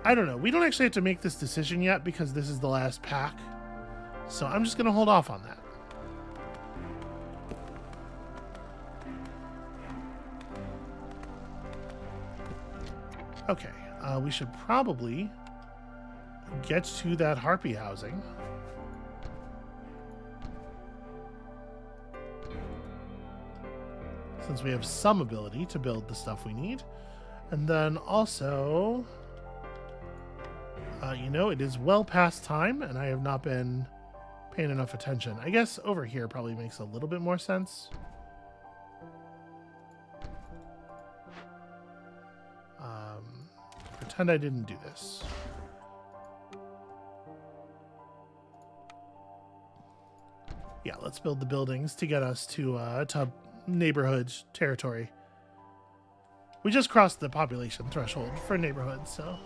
I don't know. We don't actually have to make this decision yet because this is the last pack. So I'm just going to hold off on that. Okay. We should probably get to that harpy housing. Since we have some ability to build the stuff we need. And then also... You know, it is well past time, and I have not been paying enough attention. I guess over here probably makes a little bit more sense. Pretend I didn't do this. Yeah, let's build the buildings to get us to neighborhood territory. We just crossed the population threshold for neighborhoods, so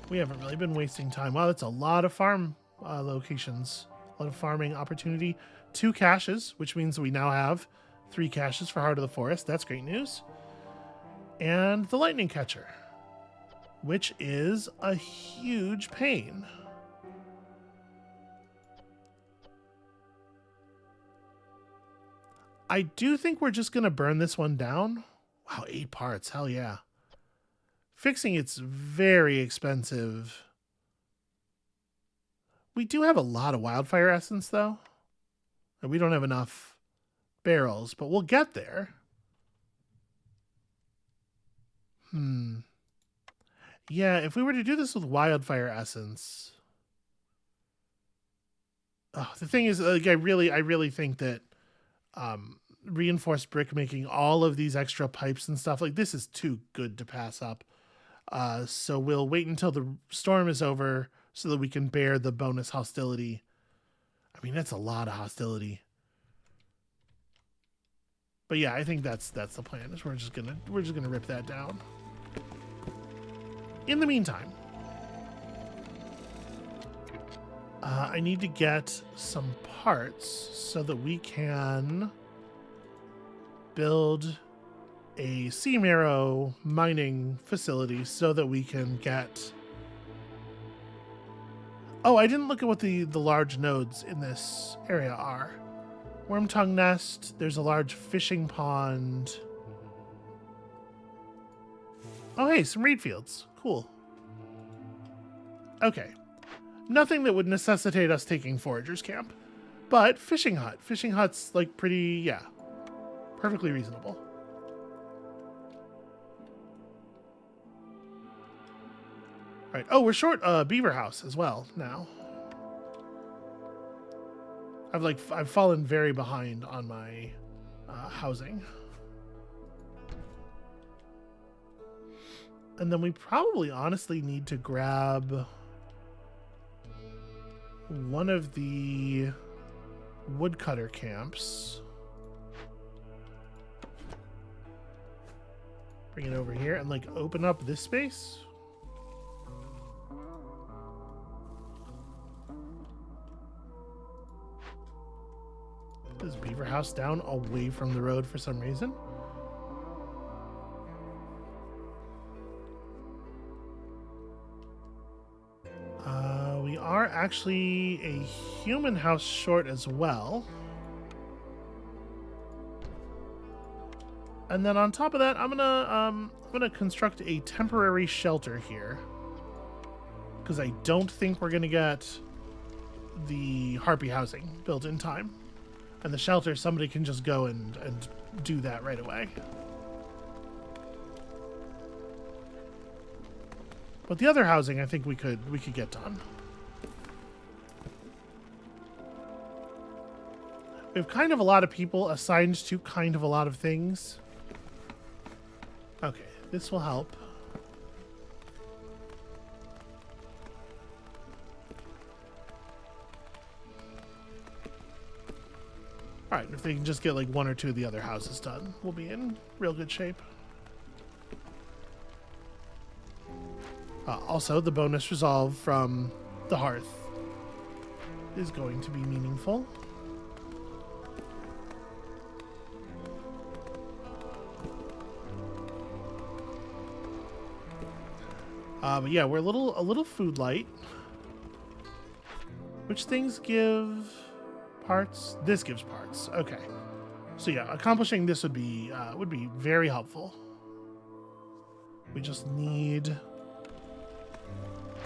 we haven't really been wasting time. Wow, that's a lot of farm locations, a lot of farming opportunity. 2 caches, which means we now have 3 caches for Heart of the Forest. That's great news. And the lightning catcher, which is a huge pain. I do think we're just going to burn this one down. Wow, 8 parts. Hell yeah. Fixing it's very expensive. We do have a lot of wildfire essence, though. And we don't have enough barrels, but we'll get there. Yeah, if we were to do this with wildfire essence... Oh, the thing is, like, I really think that reinforced brick making all of these extra pipes and stuff, like, this is too good to pass up. So we'll wait until the storm is over so that we can bear the bonus hostility. I mean, that's a lot of hostility. But yeah, I think that's the plan. Is we're just gonna rip that down. In the meantime, I need to get some parts so that we can build a sea marrow mining facility so that we can get... Oh, I didn't look at what the large nodes in this area are. Wormtongue Nest, there's a large fishing pond. Oh, hey, some reed fields. Cool. Okay. Nothing that would necessitate us taking Forager's Camp. But fishing hut. Fishing hut's, like, pretty, yeah, perfectly reasonable. All right. Oh, we're short a beaver house as well now. I've fallen very behind on my housing. And then we probably honestly need to grab one of the woodcutter camps. Bring it over here and, like, open up this space. Put this beaver house down away from the road for some reason. We are actually a human house short as well. And then on top of that, I'm gonna construct a temporary shelter here, because I don't think we're gonna get the harpy housing built in time. And the shelter, somebody can just go and do that right away. But the other housing, I think we could get done. We have kind of a lot of people assigned to kind of a lot of things. Okay, this will help. All right, if they can just get like 1 or 2 of the other houses done, we'll be in real good shape. Also, the bonus resolve from the hearth is going to be meaningful. But yeah, we're a little food light. Which things give parts? This gives parts. Okay. So yeah, accomplishing this would be very helpful. We just need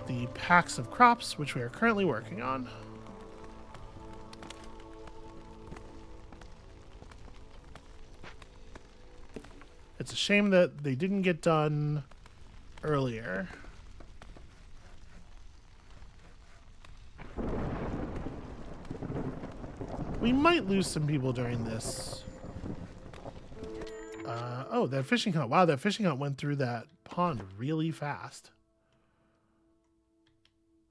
the packs of crops, which we are currently working on. It's a shame that they didn't get done earlier. We might lose some people during this. Oh, that fishing hunt. Wow, that fishing hunt went through that pond really fast.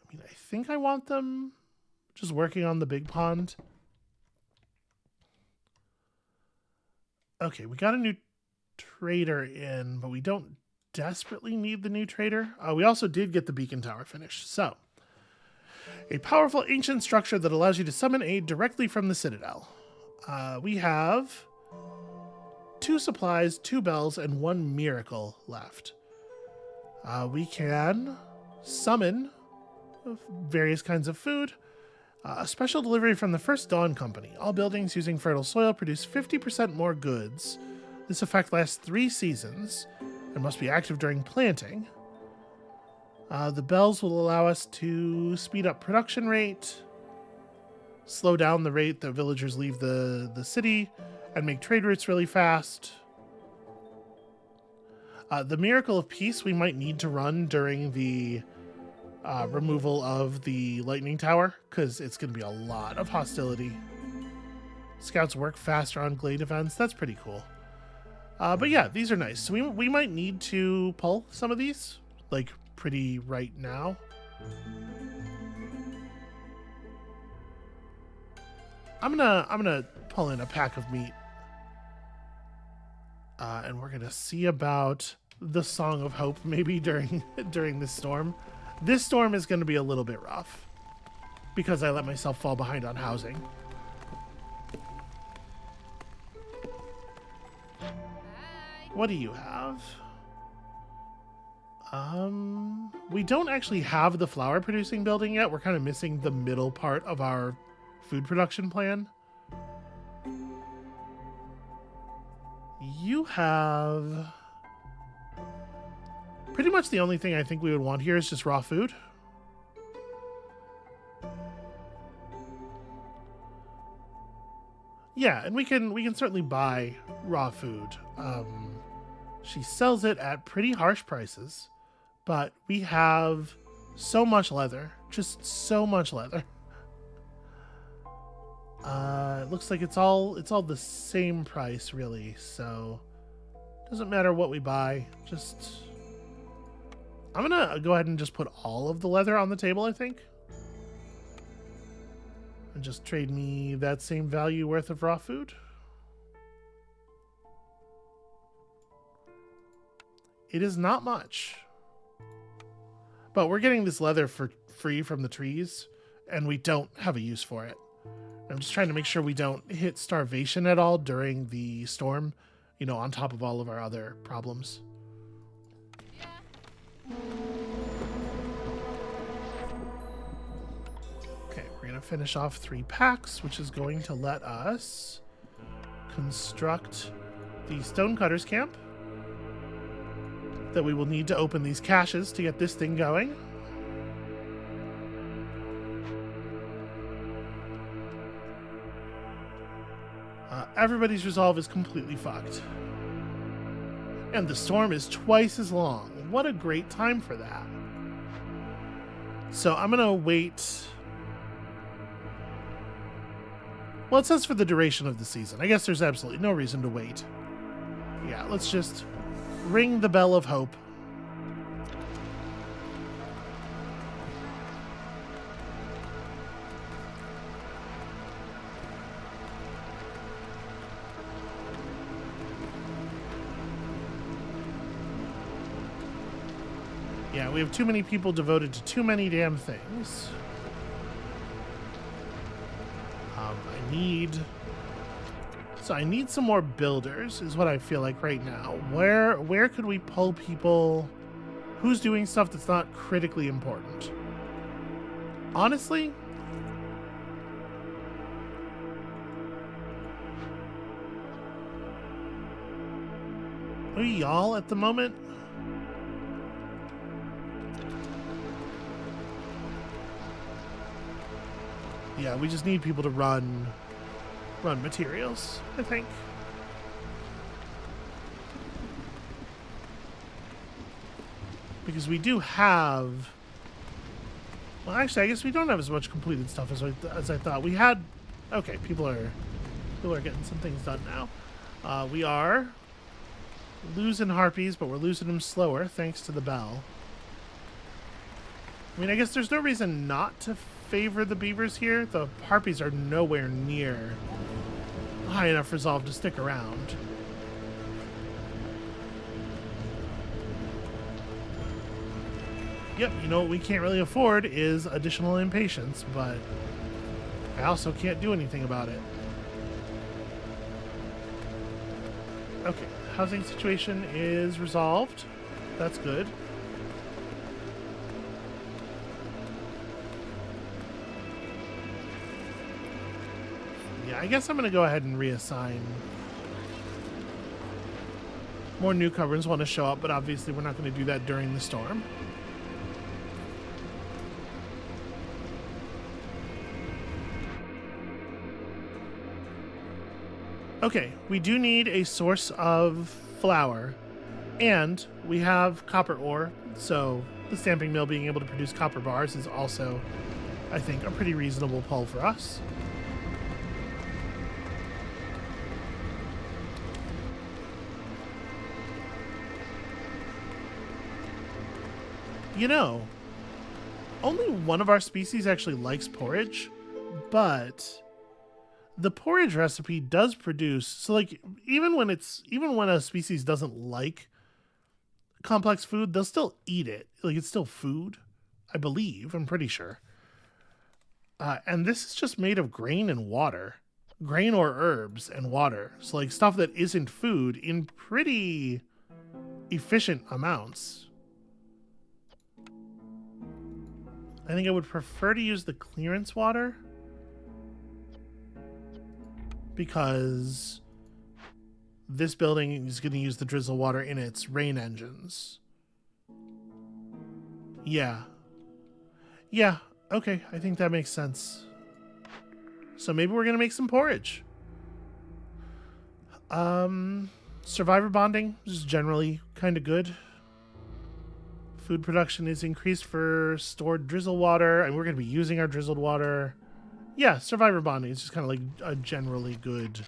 I mean, I think I want them just working on the big pond. Okay, we got a new trader in, but we don't desperately need the new trader. We also did get the beacon tower finished. So, a powerful ancient structure that allows you to summon aid directly from the citadel. We have 2 supplies, 2 bells, and 1 miracle left. We can summon various kinds of food. A special delivery from the First Dawn Company. All buildings using fertile soil produce 50% more goods. This effect lasts 3 seasons and must be active during planting. The bells will allow us to speed up production rate, slow down the rate that villagers leave the city, and make trade routes really fast. The Miracle of Peace we might need to run during the removal of the lightning tower, because it's going to be a lot of hostility. Scouts work faster on Glade events. That's pretty cool. But yeah, these are nice. So we might need to pull some of these, like, pretty right now. I'm gonna pull in a pack of meat. And we're gonna see about the Song of Hope maybe during this storm. This storm is going to be a little bit rough because I let myself fall behind on housing. What do you have? We don't actually have the flour producing building yet. We're kind of missing the middle part of our food production plan. You have... Pretty much the only thing I think we would want here is just raw food. Yeah, and we can certainly buy raw food. She sells it at pretty harsh prices, but we have so much leather, just so much leather. It looks like it's all the same price really, so doesn't matter what we buy. Just I'm gonna go ahead and just put all of the leather on the table, I think. And just trade me that same value worth of raw food. It is not much. But we're getting this leather for free from the trees, and we don't have a use for it. I'm just trying to make sure we don't hit starvation at all during the storm, you know, on top of all of our other problems. Okay, we're going to finish off 3 packs, which is going to let us construct the Stonecutters camp that we will need to open these caches to get this thing going. Everybody's resolve is completely fucked. And the storm is twice as long. What a great time for that. So I'm going to wait. Well, it says for the duration of the season. I guess there's absolutely no reason to wait. Yeah, let's just ring the bell of hope. Yeah, we have too many people devoted to too many damn things. I need some more builders, is what I feel like right now. Where could we pull people? Who's doing stuff that's not critically important? Honestly, maybe y'all at the moment. Yeah, we just need people to run materials, I think. Because we do have... Well, actually, I guess we don't have as much completed stuff as I thought. We had Okay, people are getting some things done now. We are losing harpies, but we're losing them slower thanks to the bell. I mean, I guess there's no reason not to favor the beavers here. The harpies are nowhere near high enough resolve to stick around. Yep, you know what we can't really afford is additional impatience, but I also can't do anything about it. Okay, housing situation is resolved. That's good. Yeah, I guess I'm going to go ahead and reassign. More newcomers want to show up, but obviously we're not going to do that during the storm. Okay, we do need a source of flour, and we have copper ore, so the stamping mill being able to produce copper bars is also, I think, a pretty reasonable pull for us. You know, only one of our species actually likes porridge, but the porridge recipe does produce, so like even when a species doesn't like complex food, they'll still eat it. Like it's still food, I believe. I'm pretty sure. And this is just made of grain and water, grain or herbs and water. So like stuff that isn't food in pretty efficient amounts. I think I would prefer to use the clearance water, because this building is going to use the drizzle water in its rain engines. Yeah. Yeah, okay, I think that makes sense. So maybe we're going to make some porridge. Survivor bonding is generally kind of good. Food production is increased for stored drizzle water, and we're going to be using our drizzled water. Yeah, survivor bonding is just kind of like a generally good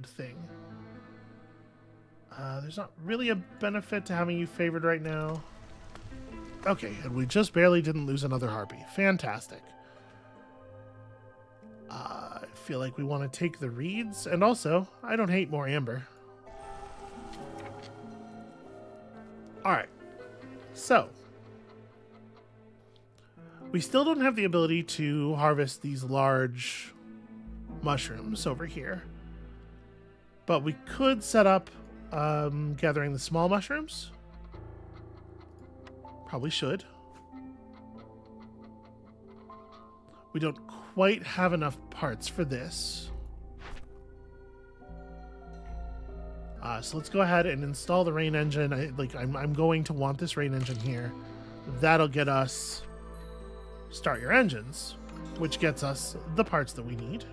thing. There's not really a benefit to having you favored right now. Okay, and we just barely didn't lose another harpy. Fantastic. I feel like we want to take the reeds, and also, I don't hate more amber. Alright, so we still don't have the ability to harvest these large mushrooms over here, but we could set up gathering the small mushrooms. Probably should. We don't quite have enough parts for this. So let's go ahead and install the rain engine. I'm going to want this rain engine here. That'll get us start your engines, which gets us the parts that we need.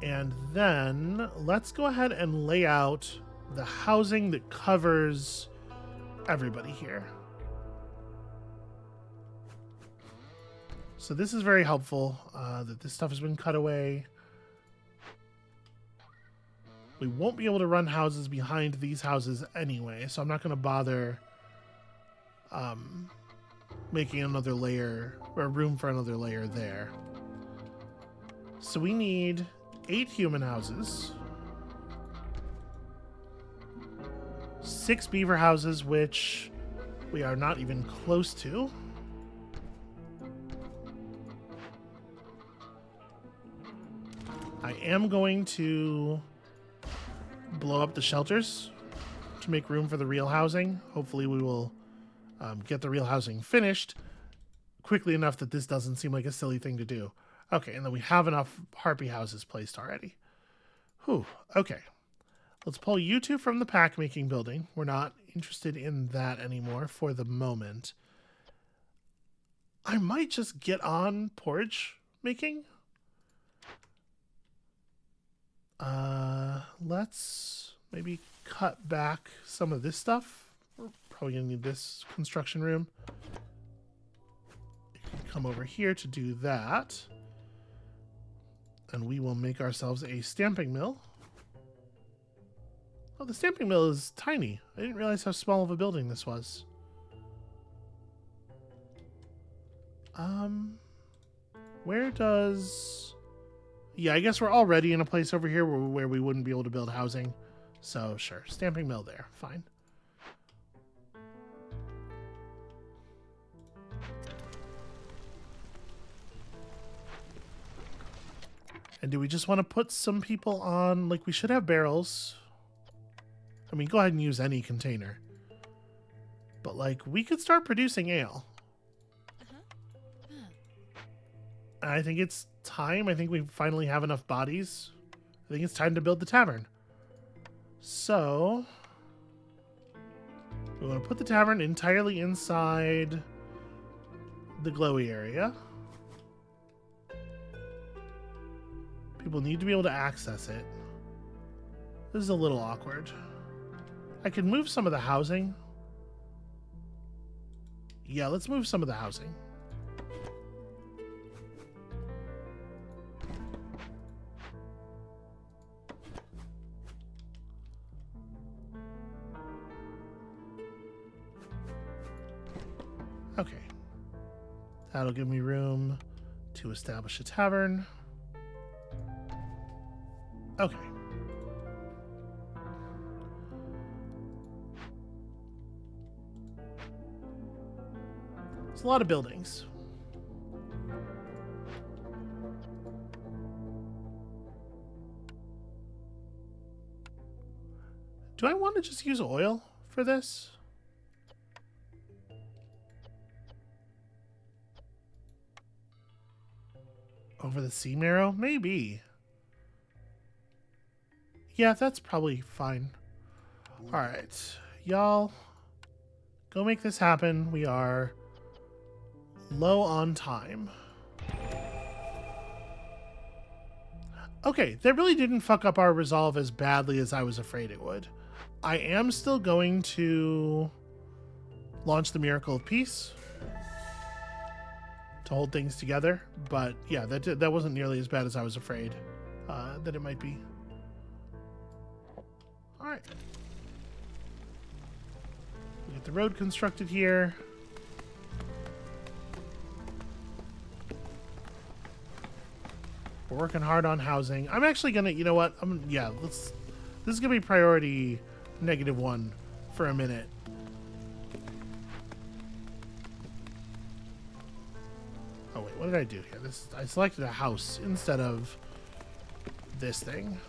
And then let's go ahead and lay out the housing that covers everybody here. So this is very helpful that this stuff has been cut away. We won't be able to run houses behind these houses anyway, so I'm not going to bother making another layer, or room for another layer there. So we need 8 human houses, 6 beaver houses, which we are not even close to. I am going to blow up the shelters to make room for the real housing. Hopefully we will get the real housing finished quickly enough that this doesn't seem like a silly thing to do. Okay, and then we have enough harpy houses placed already. Whew, okay. Let's pull you two from the pack-making building. We're not interested in that anymore for the moment. I might just get on porridge making. Let's maybe cut back some of this stuff. We're probably going to need this construction room. Come over here to do that. And we will make ourselves a stamping mill. Oh, the stamping mill is tiny. I didn't realize how small of a building this was. Where does... Yeah, I guess we're already in a place over here where we wouldn't be able to build housing. So, sure. Stamping mill there. Fine. And do we just want to put some people on... Like, we should have barrels. I mean, go ahead and use any container. But, like, we could start producing ale. And I think it's time. I think we finally have enough bodies. I think it's time to build the tavern. So... we want to put the tavern entirely inside the glowy area. People need to be able to access it. This is a little awkward. I could move some of the housing. Yeah, let's move some of the housing. Okay. That'll give me room to establish a tavern. Okay. It's a lot of buildings. Do I want to just use oil for this? Over the sea marrow? Maybe. Yeah, that's probably fine. Alright. Y'all, go make this happen. We are low on time. Okay, that really didn't fuck up our resolve as badly as I was afraid it would. I am still going to launch the Miracle of Peace to hold things together, but yeah, that wasn't nearly as bad as I was afraid that it might be. Alright. We get the road constructed here. We're working hard on housing. I'm actually gonna, you know what? This is gonna be priority -1 for a minute. Oh wait, what did I do here? I selected a house instead of this thing.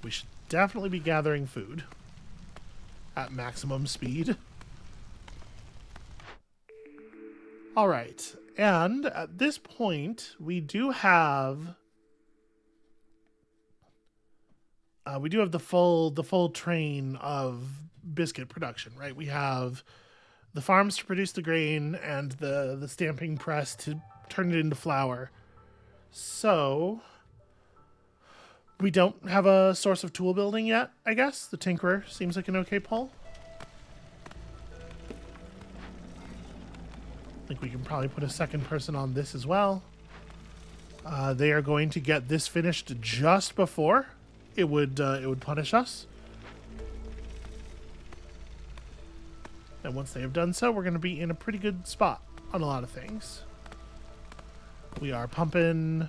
We should definitely be gathering food at maximum speed. All right, and at this point, we do have the full train of biscuit production, right? We have the farms to produce the grain and the stamping press to turn it into flour. So we don't have a source of tool building yet, I guess. The tinkerer seems like an okay pull. I think we can probably put a second person on this as well. They are going to get this finished just before it would punish us. And once they have done so, we're going to be in a pretty good spot on a lot of things. We are pumping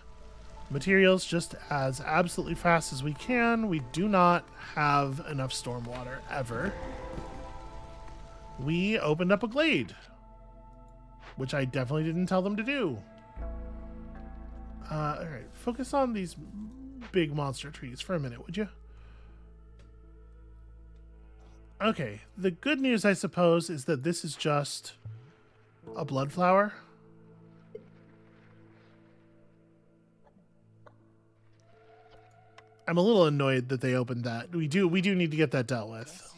materials just as absolutely fast as we can. We do not have enough stormwater ever. We opened up a glade, which I definitely didn't tell them to do. Alright, focus on these big monster trees for a minute, would you? Okay, the good news, I suppose, is that this is just a blood flower. I'm a little annoyed that they opened that. We do need to get that dealt with.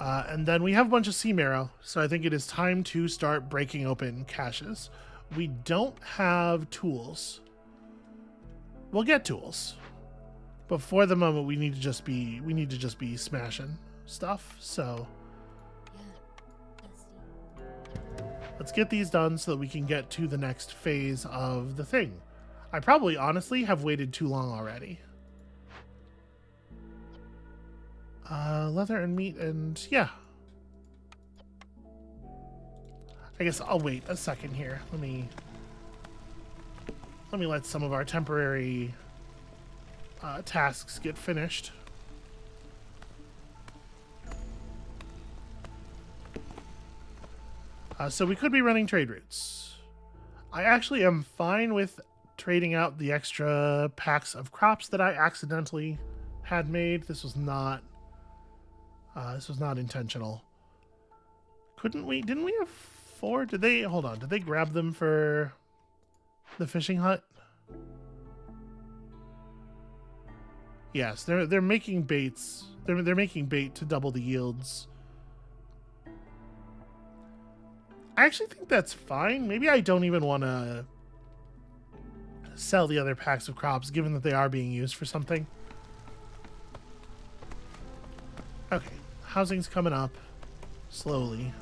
And then we have a bunch of sea marrow, so I think it is time to start breaking open caches. We don't have tools. We'll get tools. But for the moment we need to just be smashing stuff. So let's get these done so that we can get to the next phase of the thing. I probably honestly have waited too long already. Leather and meat and yeah. I guess I'll wait a second here. Let me let some of our temporary tasks get finished. So we could be running trade routes. I actually am fine with trading out the extra packs of crops that I accidentally had made. This was not intentional. Didn't we have 4? Did they grab them for the fishing hut? Yes, they're making baits. They're making bait to double the yields. I actually think that's fine. Maybe I don't even want to sell the other packs of crops, given that they are being used for something. Okay, housing's coming up slowly.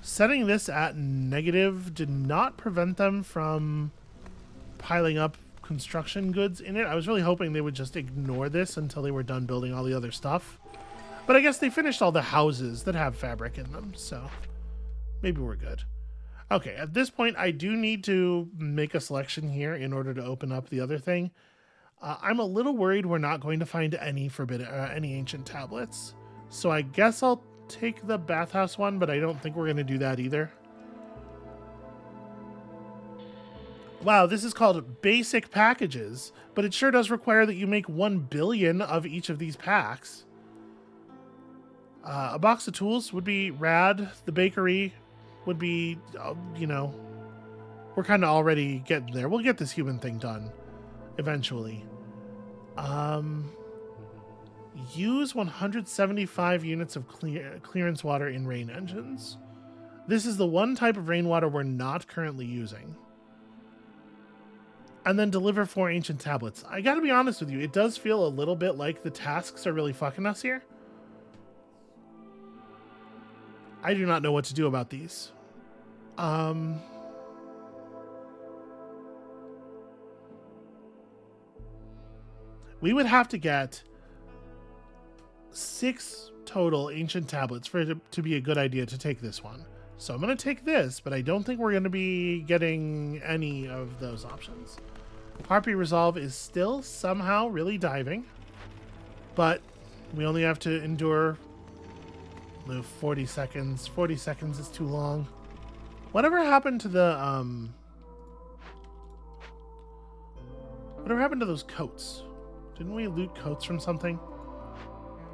Setting this at negative did not prevent them from piling up construction goods in it. I was really hoping they would just ignore this until they were done building all the other stuff. But I guess they finished all the houses that have fabric in them, so maybe we're good. Okay, at this point, I do need to make a selection here in order to open up the other thing. I'm a little worried we're not going to find any any ancient tablets. So I guess I'll take the bathhouse one, but I don't think we're going to do that either. Wow, this is called basic packages, but it sure does require that you make 1 billion of each of these packs. A box of tools would be rad. The bakery would be, you know, we're kind of already getting there. We'll get this human thing done eventually. Use 175 units of clearance water in rain engines. This is the one type of rainwater we're not currently using. And then deliver 4 ancient tablets. I gotta be honest with you, it does feel a little bit like the tasks are really fucking us here. I do not know what to do about these. We would have to get 6 total ancient tablets for it to be a good idea to take this one. So I'm going to take this, but I don't think we're going to be getting any of those options. Harpy Resolve is still somehow really diving, but we only have to endure 40 seconds. 40 seconds is too long. Whatever happened to the whatever happened to those coats? Didn't we loot coats from something?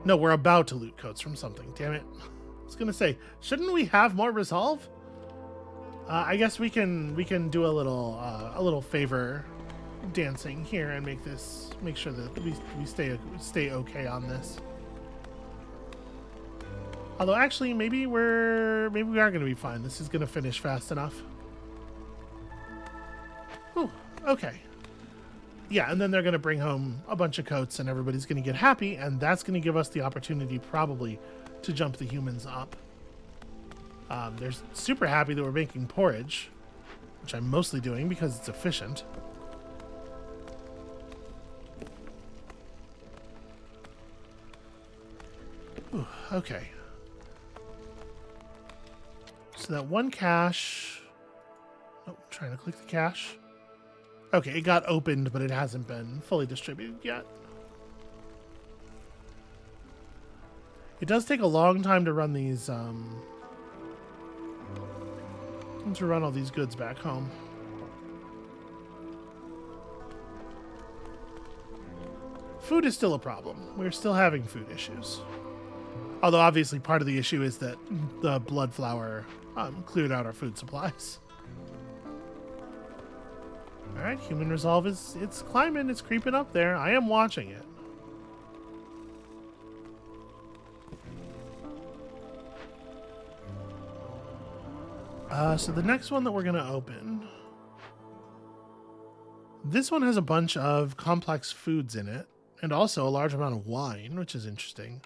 No, we're about to loot coats from something. Damn it. I was gonna say, shouldn't we have more resolve? I guess we can do a little favor dancing here and make sure that we stay okay on this. Although actually maybe we are gonna be fine. This is gonna finish fast enough. Ooh, okay. Yeah, and then they're gonna bring home a bunch of coats and everybody's gonna get happy, and that's gonna give us the opportunity probably to jump the humans up. They're super happy that we're making porridge, which I'm mostly doing because it's efficient. Ooh, okay. So that one cache... Oh, I'm trying to click the cache. Okay, it got opened, but it hasn't been fully distributed yet. It does take a long time to run these, to run all these goods back home. Food is still a problem. We're still having food issues. Although obviously part of the issue is that the blood flower cleared out our food supplies. All right, human resolve it's climbing, it's creeping up there. I am watching it. So the next one that we're going to open, this one has a bunch of complex foods in it and also a large amount of wine, which is interesting.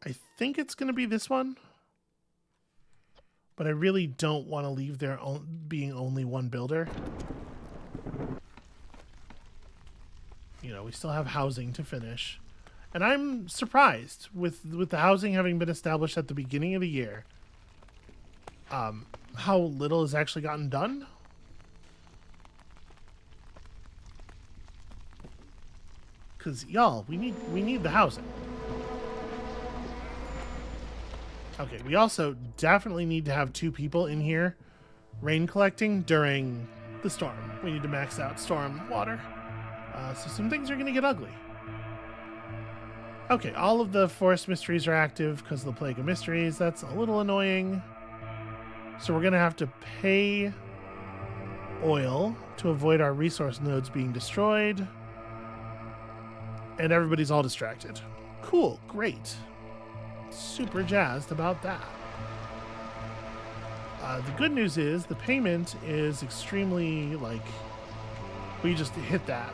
I think it's going to be this one, but I really don't want to leave there being only one builder. You know, we still have housing to finish. And I'm surprised with the housing having been established at the beginning of the year. How little has actually gotten done. Because y'all, we need the housing. Okay, we also definitely need to have 2 people in here rain collecting during the storm. We need to max out storm water. So some things are going to get ugly. Okay, all of the forest mysteries are active because of the Plague of Mysteries. That's a little annoying. So we're going to have to pay oil to avoid our resource nodes being destroyed. And everybody's all distracted. Cool, great. Super jazzed about that. The good news is the payment is extremely, like, we just hit that.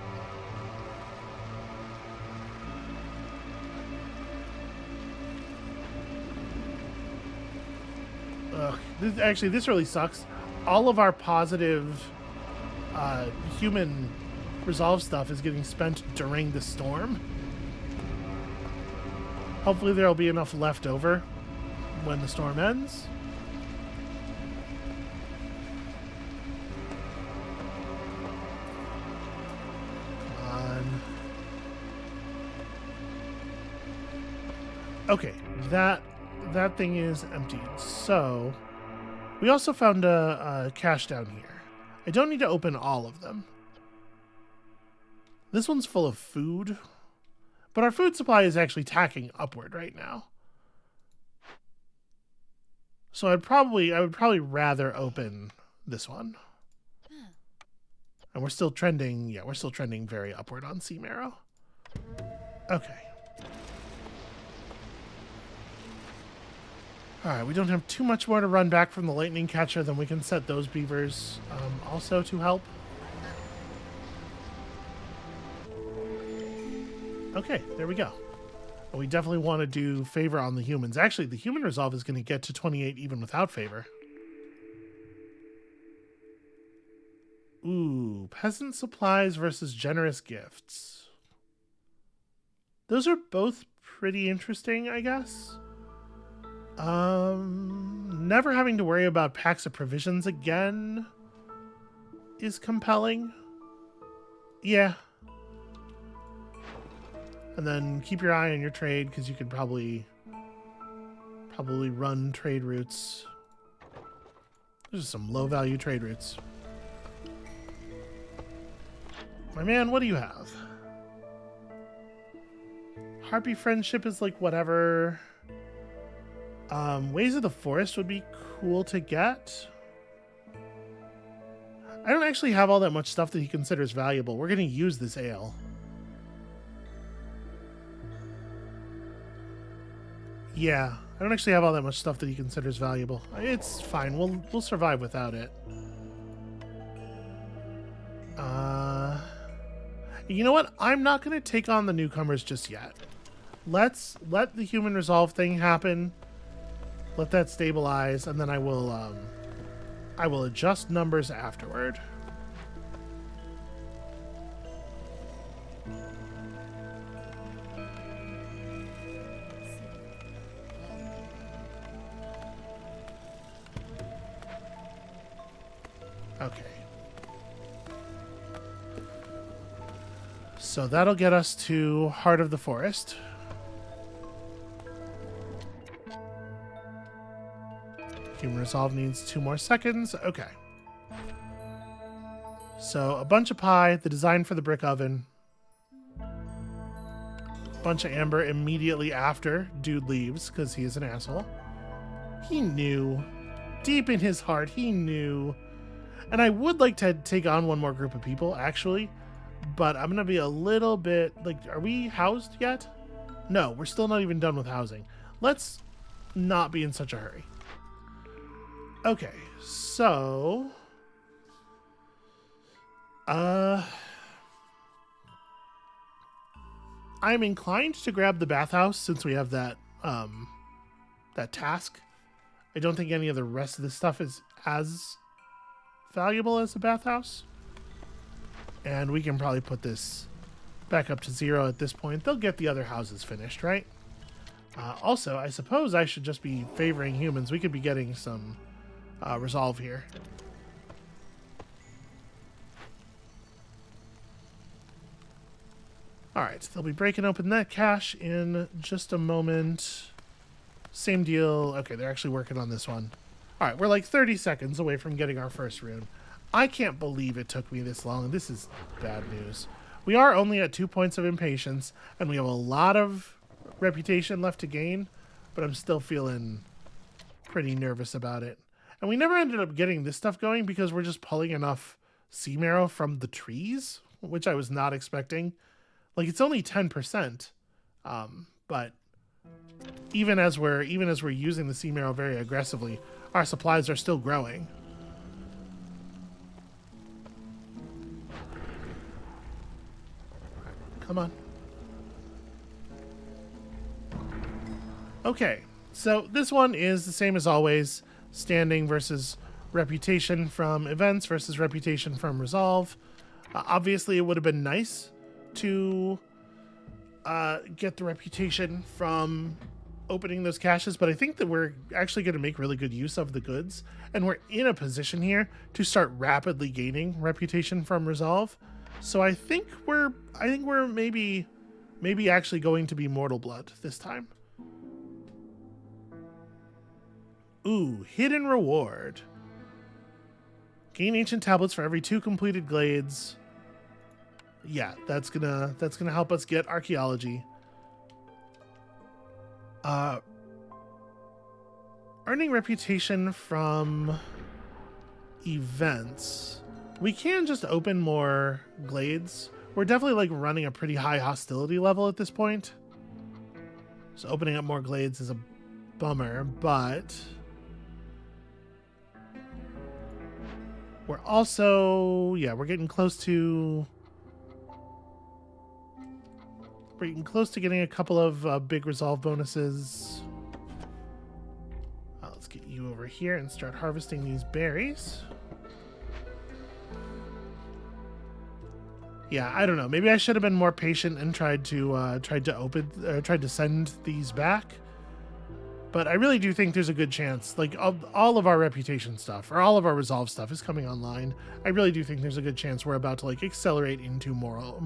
This really sucks. All of our positive human resolve stuff is getting spent during the storm. Hopefully there'll be enough left over when the storm ends. Come on. Okay, that thing is emptied. So we also found a cache down here. I don't need to open all of them. This one's full of food, but our food supply is actually tacking upward right now. So I would probably rather open this one. And we're still trending, yeah, we're still trending very upward on Sea Marrow. Okay. Alright, we don't have too much more to run back from the lightning catcher, then we can set those beavers also to help. Okay, there we go. We definitely want to do favor on the humans. Actually, the human resolve is going to get to 28 even without favor. Ooh, peasant supplies versus generous gifts. Those are both pretty interesting, I guess. Never having to worry about packs of provisions again is compelling. Yeah. And then keep your eye on your trade, because you could probably run trade routes. There's some low-value trade routes. My man, what do you have? Harpy friendship is like whatever. Ways of the Forest would be cool to get. I don't actually have all that much stuff that he considers valuable. We're going to use this ale. Yeah, I don't actually have all that much stuff that he considers valuable. It's fine. We'll survive without it. You know what? I'm not going to take on the newcomers just yet. Let's let the human resolve thing happen. Let that stabilize, and then I will adjust numbers afterward. Okay. So that'll get us to Heart of the Forest. Human resolve needs 2 more seconds. Okay. So a bunch of pie, the design for the brick oven. Bunch of amber immediately after dude leaves because he is an asshole. He knew. Deep in his heart, he knew. And I would like to take on one more group of people, actually. But I'm going to be a little bit... Like, are we housed yet? No, we're still not even done with housing. Let's not be in such a hurry. Okay, so I'm inclined to grab the bathhouse since we have that that task. I don't think any of the rest of this stuff is as valuable as the bathhouse. And we can probably put this back up to 0 at this point. They'll get the other houses finished, right? Also, I suppose I should just be favoring humans. We could be getting some resolve here. Alright, so they'll be breaking open that cache in just a moment. Same deal. Okay, they're actually working on this one. Alright, we're like 30 seconds away from getting our first rune. I can't believe it took me this long. This is bad news. We are only at 2 points of impatience, and we have a lot of reputation left to gain, but I'm still feeling pretty nervous about it. And we never ended up getting this stuff going because we're just pulling enough sea marrow from the trees, which I was not expecting. Like, it's only 10%, but even as we're using the sea marrow very aggressively, our supplies are still growing. Come on. Okay, so this one is the same as always. Standing versus reputation from events versus reputation from resolve. Obviously, it would have been nice to get the reputation from opening those caches, but I think that we're actually going to make really good use of the goods, and we're in a position here to start rapidly gaining reputation from resolve. So I think we're maybe actually going to be Mortal Blood this time. Ooh, hidden reward. Gain ancient tablets for every 2 completed glades. Yeah, that's gonna help us get archaeology. Earning reputation from events. We can just open more glades. We're definitely like running a pretty high hostility level at this point. So opening up more glades is a bummer, but we're also, yeah, we're getting close to getting a couple of big resolve bonuses. Let's get you over here and start harvesting these berries. Yeah, I don't know. Maybe I should have been more patient and tried to send these back. But I really do think there's a good chance, like all of our reputation stuff or all of our resolve stuff is coming online. I really do think there's a good chance we're about to like accelerate into mortal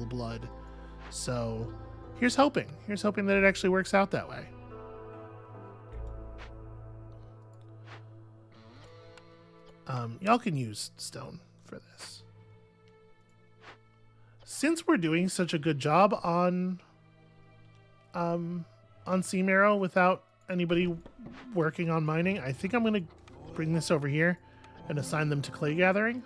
blood. So here's hoping that it actually works out that way. Y'all can use stone for this. Since we're doing such a good job on sea marrow without anybody working on mining, I think I'm going to bring this over here and assign them to clay gathering.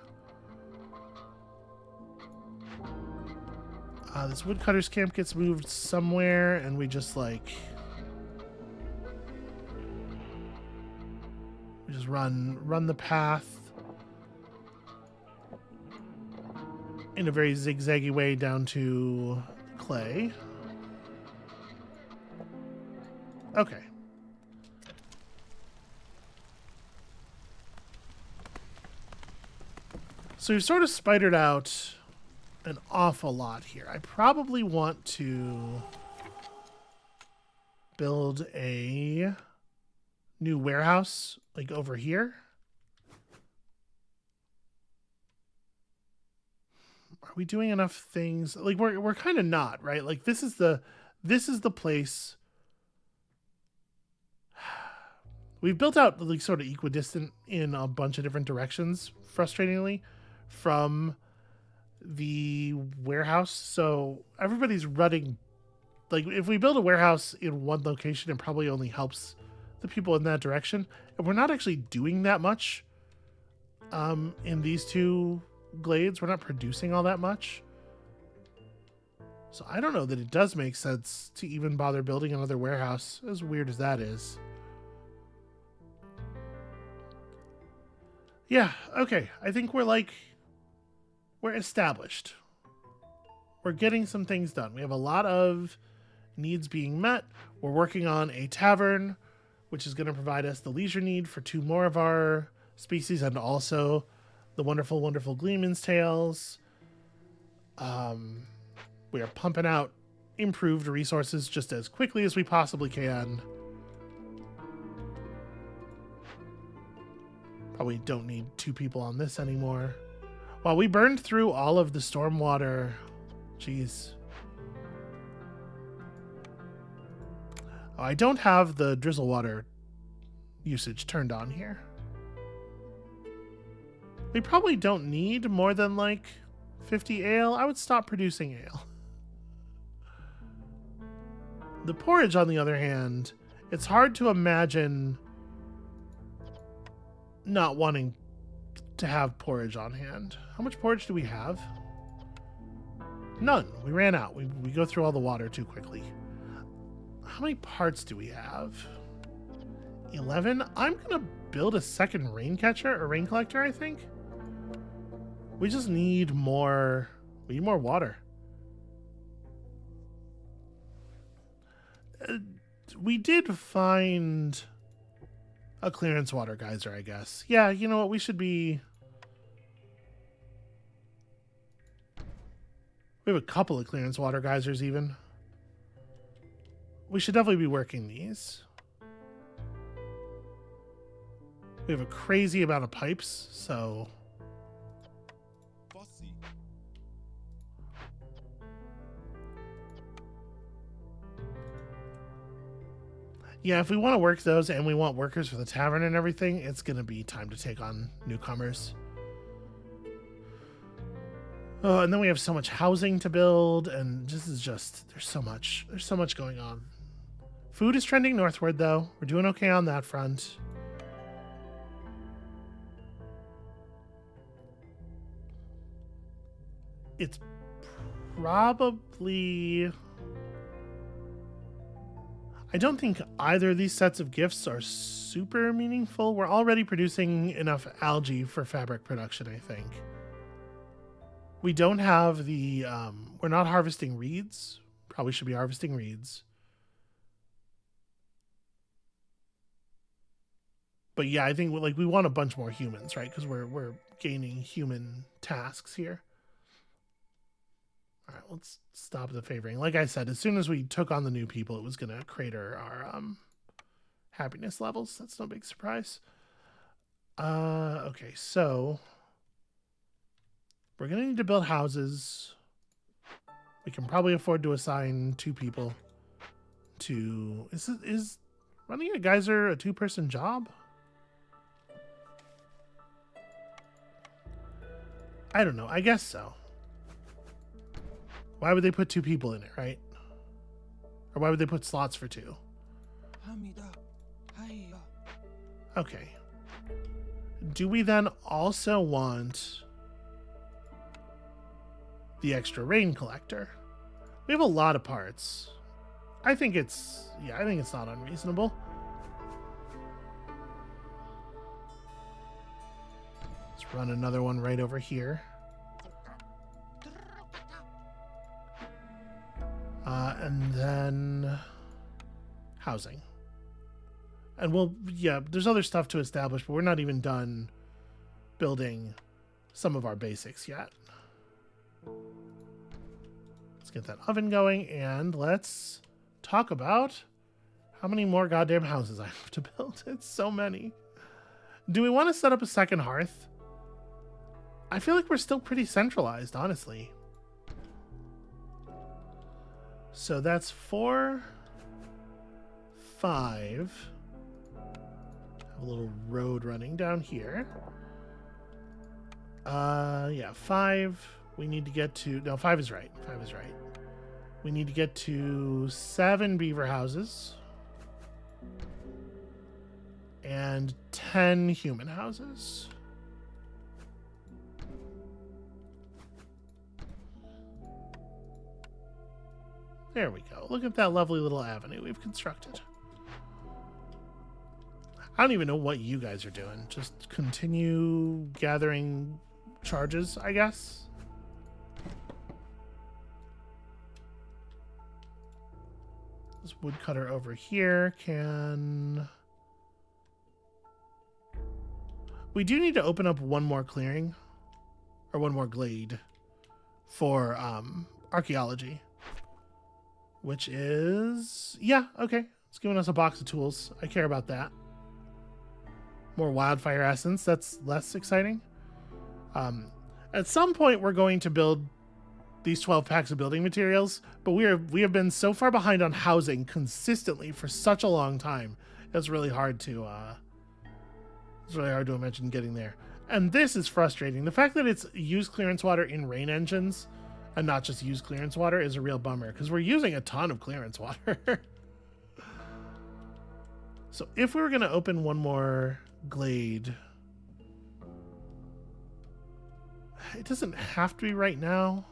This woodcutter's camp gets moved somewhere, and we just run the path in a very zigzaggy way down to clay. Okay. So we've sort of spidered out an awful lot here. I probably want to build a new warehouse like over here. Are we doing enough things? Like we're kind of not, right? Like this is the place. We've built out like sort of equidistant in a bunch of different directions, frustratingly, from the warehouse. So everybody's running, like if we build a warehouse in one location, it probably only helps the people in that direction. And we're not actually doing that much in these two glades. We're not producing all that much. So I don't know that it does make sense to even bother building another warehouse, as weird as that is. Yeah, okay. I think we're established. We're getting some things done. We have a lot of needs being met. We're working on a tavern, which is going to provide us the leisure need for 2 more of our species and also the wonderful, wonderful Gleeman's Tails. We are pumping out improved resources just as quickly as we possibly can. Probably don't need 2 people on this anymore. Well, we burned through all of the stormwater. Jeez. Oh, I don't have the drizzle water usage turned on here. We probably don't need more than like 50 ale. I would stop producing ale. The porridge, on the other hand, it's hard to imagine not wanting to have porridge on hand. How much porridge do we have? None. We ran out. We go through all the water too quickly. How many parts do we have? 11? I'm going to build a second rain catcher or rain collector, I think. We just need more. We need more water. We did find a clearance water geyser, I guess. Yeah, you know what? We should be... We have a couple of clearance water geysers, even. We should definitely be working these. We have a crazy amount of pipes, so... Yeah, if we want to work those and we want workers for the tavern and everything, it's going to be time to take on newcomers. Oh, and then we have so much housing to build, and this is just, there's so much going on. Food is trending northward, though. We're doing okay on that front. It's probably... I don't think either of these sets of gifts are super meaningful. We're already producing enough algae for fabric production, I think. We don't have the... we're not harvesting reeds. Probably should be harvesting reeds. But yeah, I think like we want a bunch more humans, right? Because we're gaining human tasks here. All right, let's stop the favoring. Like I said, as soon as we took on the new people, it was going to crater our happiness levels. That's no big surprise. Okay, so we're going to need to build houses. We can probably afford to assign 2 people to... Is running a geyser a 2-person job? I don't know. I guess so. Why would they put 2 people in it, right? Or why would they put slots for 2? Okay. Do we then also want the extra rain collector? We have a lot of parts. I think it's not unreasonable. Let's run another one right over here. And then housing. And there's other stuff to establish, but we're not even done building some of our basics yet. Let's get that oven going, and let's talk about how many more goddamn houses I have to build. It's so many. Do we want to set up a second hearth? I feel like we're still pretty centralized, honestly. So that's 4, 5. Have a little road running down here. Yeah, 5. We need to get to... No, 5 is right. 5 is right. We need to get to 7 beaver houses. And 10 human houses. There we go. Look at that lovely little avenue we've constructed. I don't even know what you guys are doing. Just continue gathering charges, I guess. This woodcutter over here can... We do need to open up one more clearing, or one more glade for archaeology, which is... Yeah, okay. It's giving us a box of tools. I care about that. More wildfire essence. That's less exciting. At some point, we're going to build these 12 packs of building materials, but we have been so far behind on housing consistently for such a long time. It's really hard to imagine getting there. And this is frustrating. The fact that it's used clearance water in rain engines and not just used clearance water is a real bummer, because we're using a ton of clearance water. So if we were going to open one more glade, it doesn't have to be right now.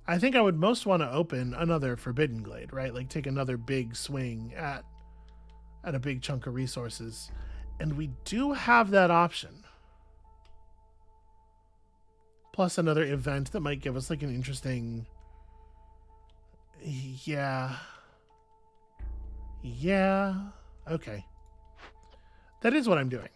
I think I would most want to open another forbidden glade, right? Like take another big swing at a big chunk of resources. And we do have that option. Plus another event that might give us like an interesting... Yeah. Yeah. Okay. That is what I'm doing.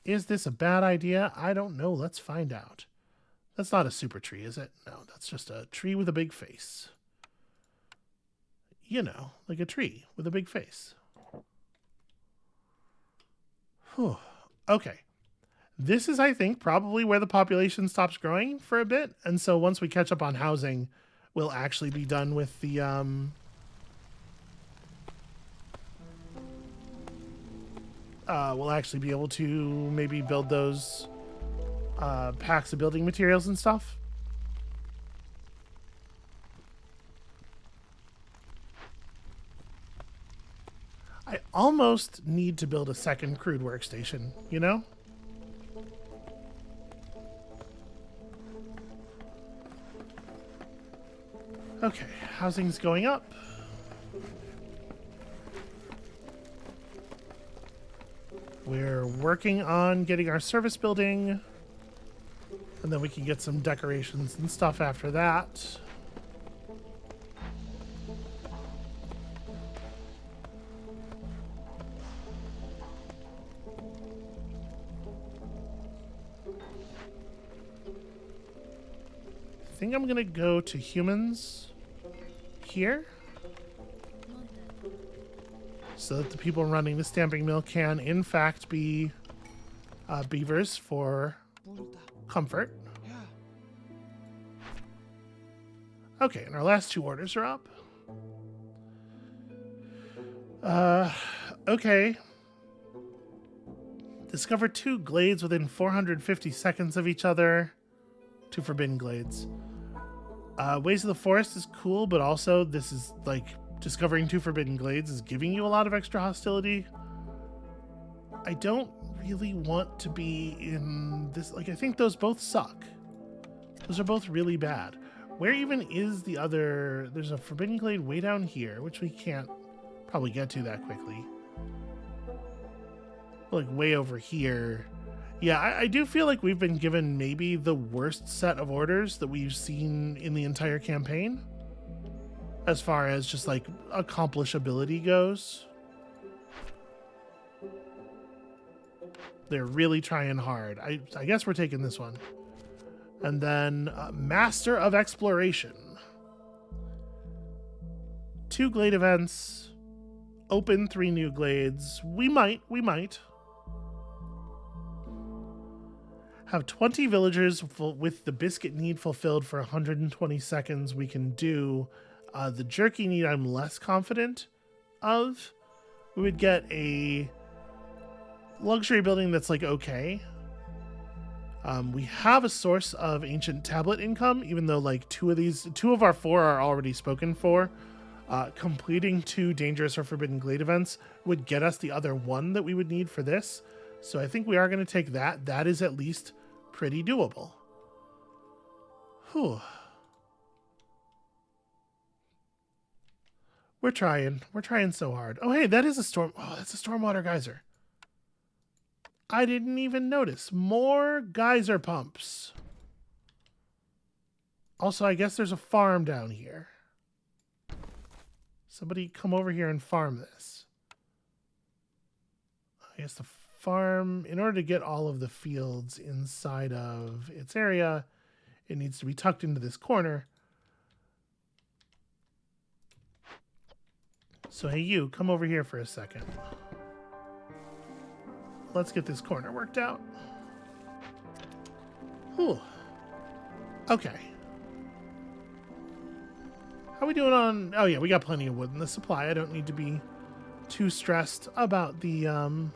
Is this a bad idea? I don't know. Let's find out. That's not a super tree, is it? No, that's just a tree with a big face. You know, like a tree with a big face. Whew. Okay. This is, I think, probably where the population stops growing for a bit. And so once we catch up on housing, we'll actually be done with the... we'll actually be able to maybe build those packs of building materials and stuff. I almost need to build a second crude workstation, you know? Okay, housing's going up. We're working on getting our service building, and then we can get some decorations and stuff after that. I think I'm going to go to humans here, so that the people running the stamping mill can, in fact, be beavers for comfort. Okay, and our last two orders are up. Okay. Discover 2 glades within 450 seconds of each other. 2 forbidden glades. Ways of the Forest is cool, but also this is like discovering 2 forbidden glades is giving you a lot of extra hostility. I don't really want to be in this. Like, I think those both suck. Those are both really bad. Where even is the other? There's a forbidden glade way down here, which we can't probably get to that quickly. Like way over here. Yeah, I do feel like we've been given maybe the worst set of orders that we've seen in the entire campaign, as far as just like accomplishability goes. They're really trying hard. I guess we're taking this one. And then Master of Exploration. 2 glade events. Open 3 new glades. We might. Have 20 villagers with the biscuit need fulfilled for 120 seconds. We can do the jerky need. I'm less confident of. We would get a luxury building that's like okay. We have a source of ancient tablet income, even though like 2 of our 4 are already spoken for. Completing 2 dangerous or forbidden glade events would get us the other 1 that we would need for this. So I think we are going to take that. That is at least pretty doable. Whew. We're trying. We're trying so hard. Oh, hey, that is a storm. Oh, that's a stormwater geyser. I didn't even notice. More geyser pumps. Also, I guess there's a farm down here. Somebody come over here and farm this. I guess the farm, in order to get all of the fields inside of its area, it needs to be tucked into this corner. So hey, you, come over here for a second. Let's get this corner worked out. Whew. Okay. How are we doing on... Oh yeah, we got plenty of wood in the supply. I don't need to be too stressed about the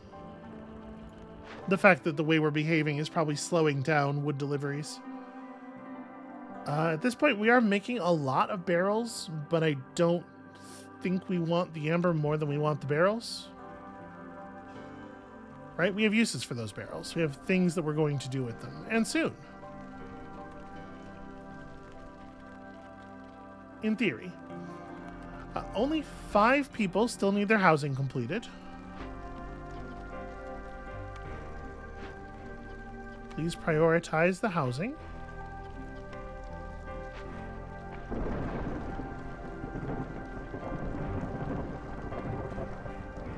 fact that the way we're behaving is probably slowing down wood deliveries. At this point, we are making a lot of barrels, but I don't think we want the amber more than we want the barrels. Right? We have uses for those barrels. We have things that we're going to do with them, and soon. In theory. Only 5 people still need their housing completed. Please prioritize the housing.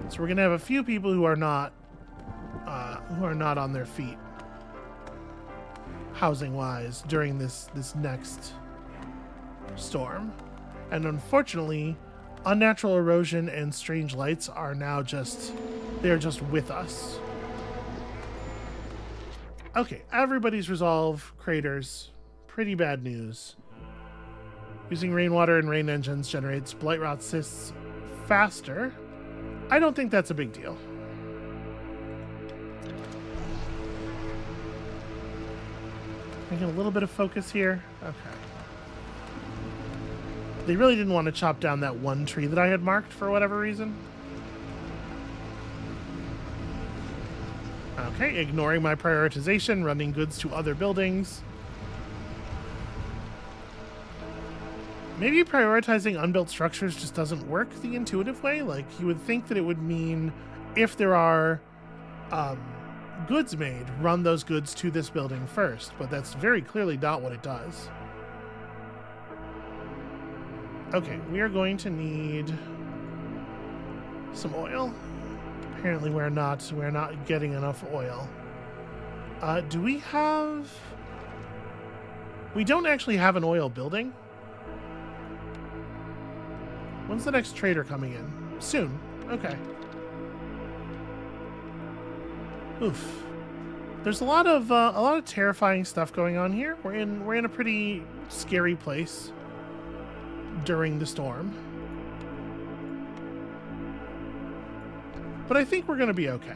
So we're going to have a few people who are not on their feet housing-wise during this next storm. And unfortunately, unnatural erosion and strange lights are now they're just with us. Okay, everybody's resolve craters. Pretty bad news. Using rainwater and rain engines generates blight rot cysts faster. I don't think that's a big deal. Making a little bit of focus here. Okay. They really didn't want to chop down that one tree that I had marked for whatever reason. Okay, ignoring my prioritization, running goods to other buildings. Maybe prioritizing unbuilt structures just doesn't work the intuitive way. Like, you would think that it would mean if there are goods made, run those goods to this building first, but that's very clearly not what it does. Okay, we are going to need some oil. Apparently we're not getting enough oil. Do we have... We don't actually have an oil building. When's the next trader coming in? Soon. Okay. Oof. There's a lot of terrifying stuff going on here. We're in a pretty scary place during the storm. But I think we're going to be okay.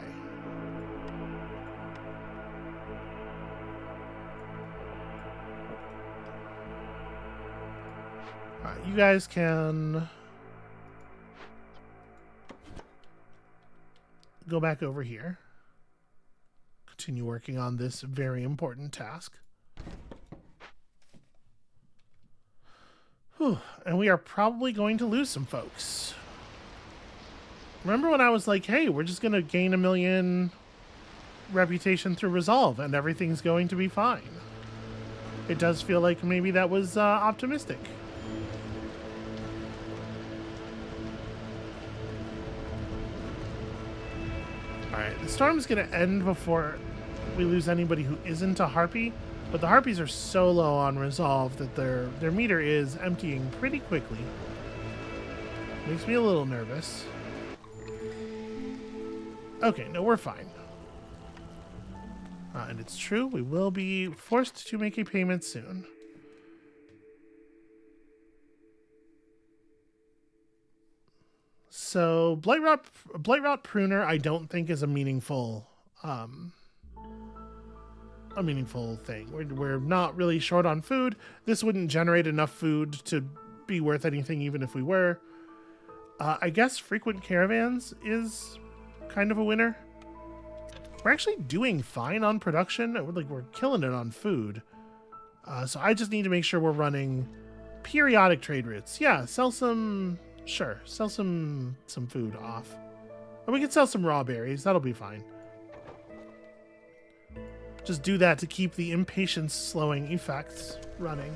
All right, you guys can go back over here. Continue working on this very important task. Whew. And we are probably going to lose some folks. Remember when I was like, hey, we're just going to gain 1 million reputation through resolve and everything's going to be fine. It does feel like maybe that was optimistic. Alright, the storm's going to end before we lose anybody who isn't a harpy, but the harpies are so low on resolve that their meter is emptying pretty quickly. Makes me a little nervous. Okay, no, we're fine. And it's true, we will be forced to make a payment soon. So, Blight Rot Pruner, I don't think is a meaningful thing. We're not really short on food. This wouldn't generate enough food to be worth anything, even if we were. I guess frequent caravans is kind of a winner. We're actually doing fine on production. We're killing it on food. So I just need to make sure we're running periodic trade routes. Yeah, sell some... Sure, sell some food off. Or we can sell some raw berries. That'll be fine. Just do that to keep the impatience slowing effects running.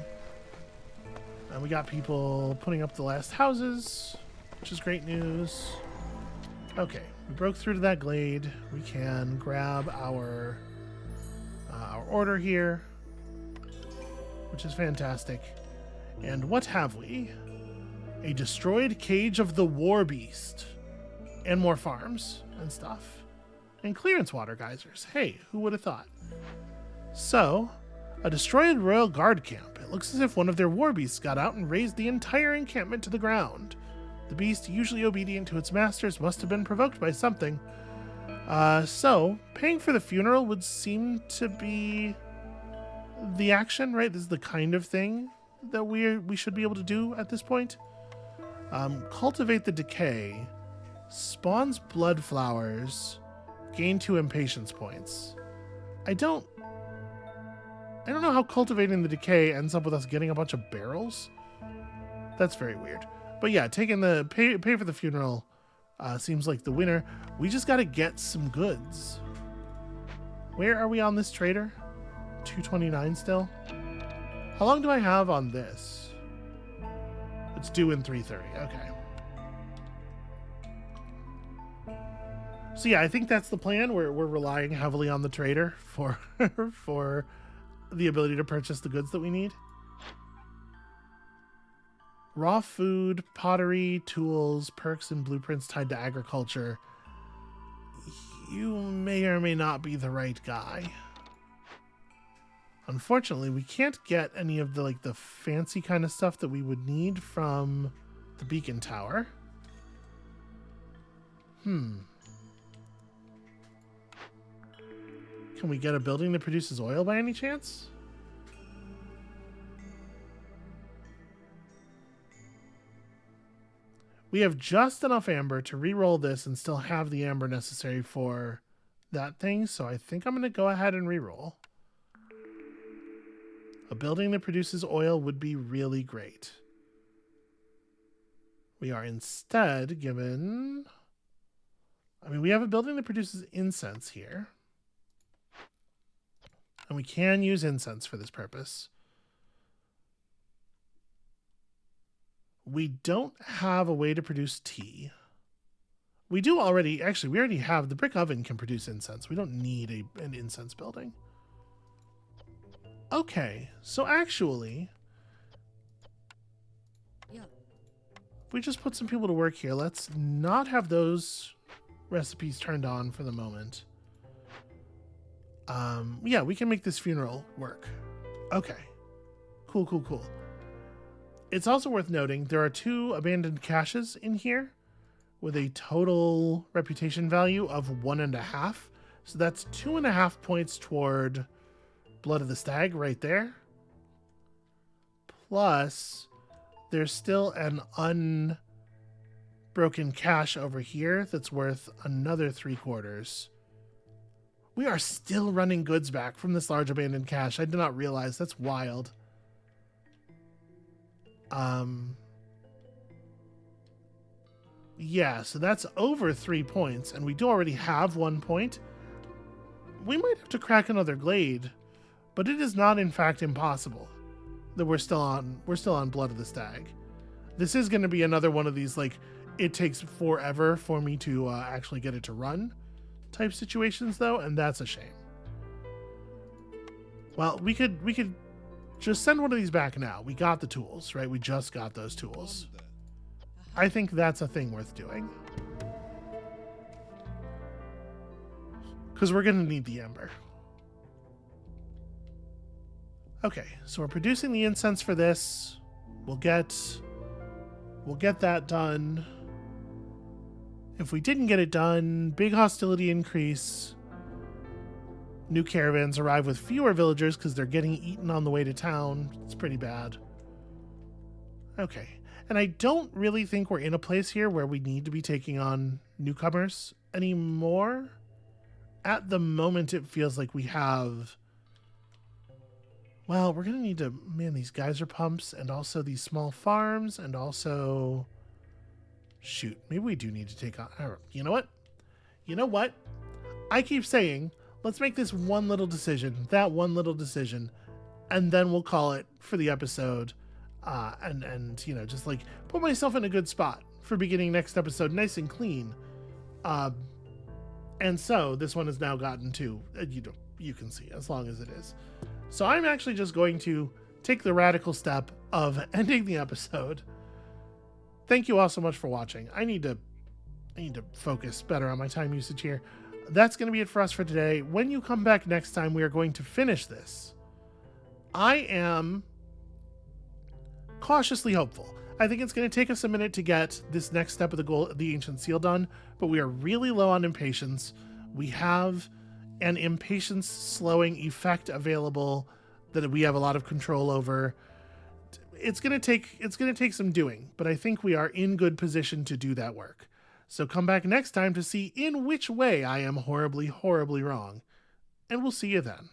And we got people putting up the last houses, which is great news. Okay, we broke through to that glade. We can grab our order here, which is fantastic. And what have we? A destroyed cage of the war beast. And more farms and stuff. And clearance water geysers. Hey, who would have thought? So, a destroyed royal guard camp. It looks as if one of their war beasts got out and razed the entire encampment to the ground. The beast, usually obedient to its masters, must have been provoked by something. So, paying for the funeral would seem to be the action, right? This is the kind of thing that we should be able to do at this point. Cultivate the decay. Spawns blood flowers. Gain 2 impatience points. I don't know how cultivating the decay ends up with us getting a bunch of barrels. That's very weird. But yeah, taking the pay for the funeral seems like the winner. We just got to get some goods. Where are we on this trader? 229 still? How long do I have on this? It's due in 3:30. Okay. So yeah, I think that's the plan. We're relying heavily on the trader for for the ability to purchase the goods that we need. Raw food, pottery, tools, perks, and blueprints tied to agriculture. You may or may not be the right guy. Unfortunately, we can't get any of the fancy kind of stuff that we would need from the beacon tower. Can we get a building that produces oil by any chance? We have just enough amber to re-roll this and still have the amber necessary for that thing, so I think I'm going to go ahead and re-roll. A building that produces oil would be really great. We are instead given... we have a building that produces incense here. And we can use incense for this purpose. We don't have a way to produce tea. We do already... Actually, we already have... The brick oven can produce incense. We don't need an incense building. Okay, so actually... Yeah. If we just put some people to work here, let's not have those recipes turned on for the moment. Yeah, we can make this funeral work. Okay. Cool. It's also worth noting there are 2 abandoned caches in here with a total reputation value of 1.5. So that's 2.5 points toward Blood of the Stag right there. Plus, there's still an unbroken cache over here that's worth another 3/4. We are still running goods back from this large abandoned cache. I did not realize. That's wild. Yeah, so that's over 3 points, and we do already have 1 point. We might have to crack another glade, but it is not in fact impossible that we're still on Blood of the Stag. This is going to be another one of these, it takes forever for me to actually get it to run type situations, though, and that's a shame. Well, we could just send one of these back now. We got the tools, right? We just got those tools. I think that's a thing worth doing. Because we're going to need the ember. Okay, so we're producing the incense for this. We'll get that done. If we didn't get it done, big hostility increase. New caravans arrive with fewer villagers because they're getting eaten on the way to town. It's pretty bad. Okay. And I don't really think we're in a place here where we need to be taking on newcomers anymore. At the moment, it feels like we have... Well, we're going to need to... Man, these geyser pumps and also these small farms and also... Shoot, maybe we do need to take on... You know what? You know what? I keep saying, let's make this one little decision, that one little decision, and then we'll call it for the episode. And you know, just like put myself in a good spot for beginning next episode, nice and clean. And so this one has now gotten to, you can see as long as it is. So I'm actually just going to take the radical step of ending the episode. Thank you all so much for watching. I need to focus better on my time usage here. That's going to be it for us for today. When you come back next time, we are going to finish this. I am cautiously hopeful. I think it's going to take us a minute to get this next step of the Ancient Seal done, but we are really low on impatience. We have an impatience slowing effect available that we have a lot of control over. It's going to take some doing, but I think we are in good position to do that work. So come back next time to see in which way I am horribly, horribly wrong, and we'll see you then.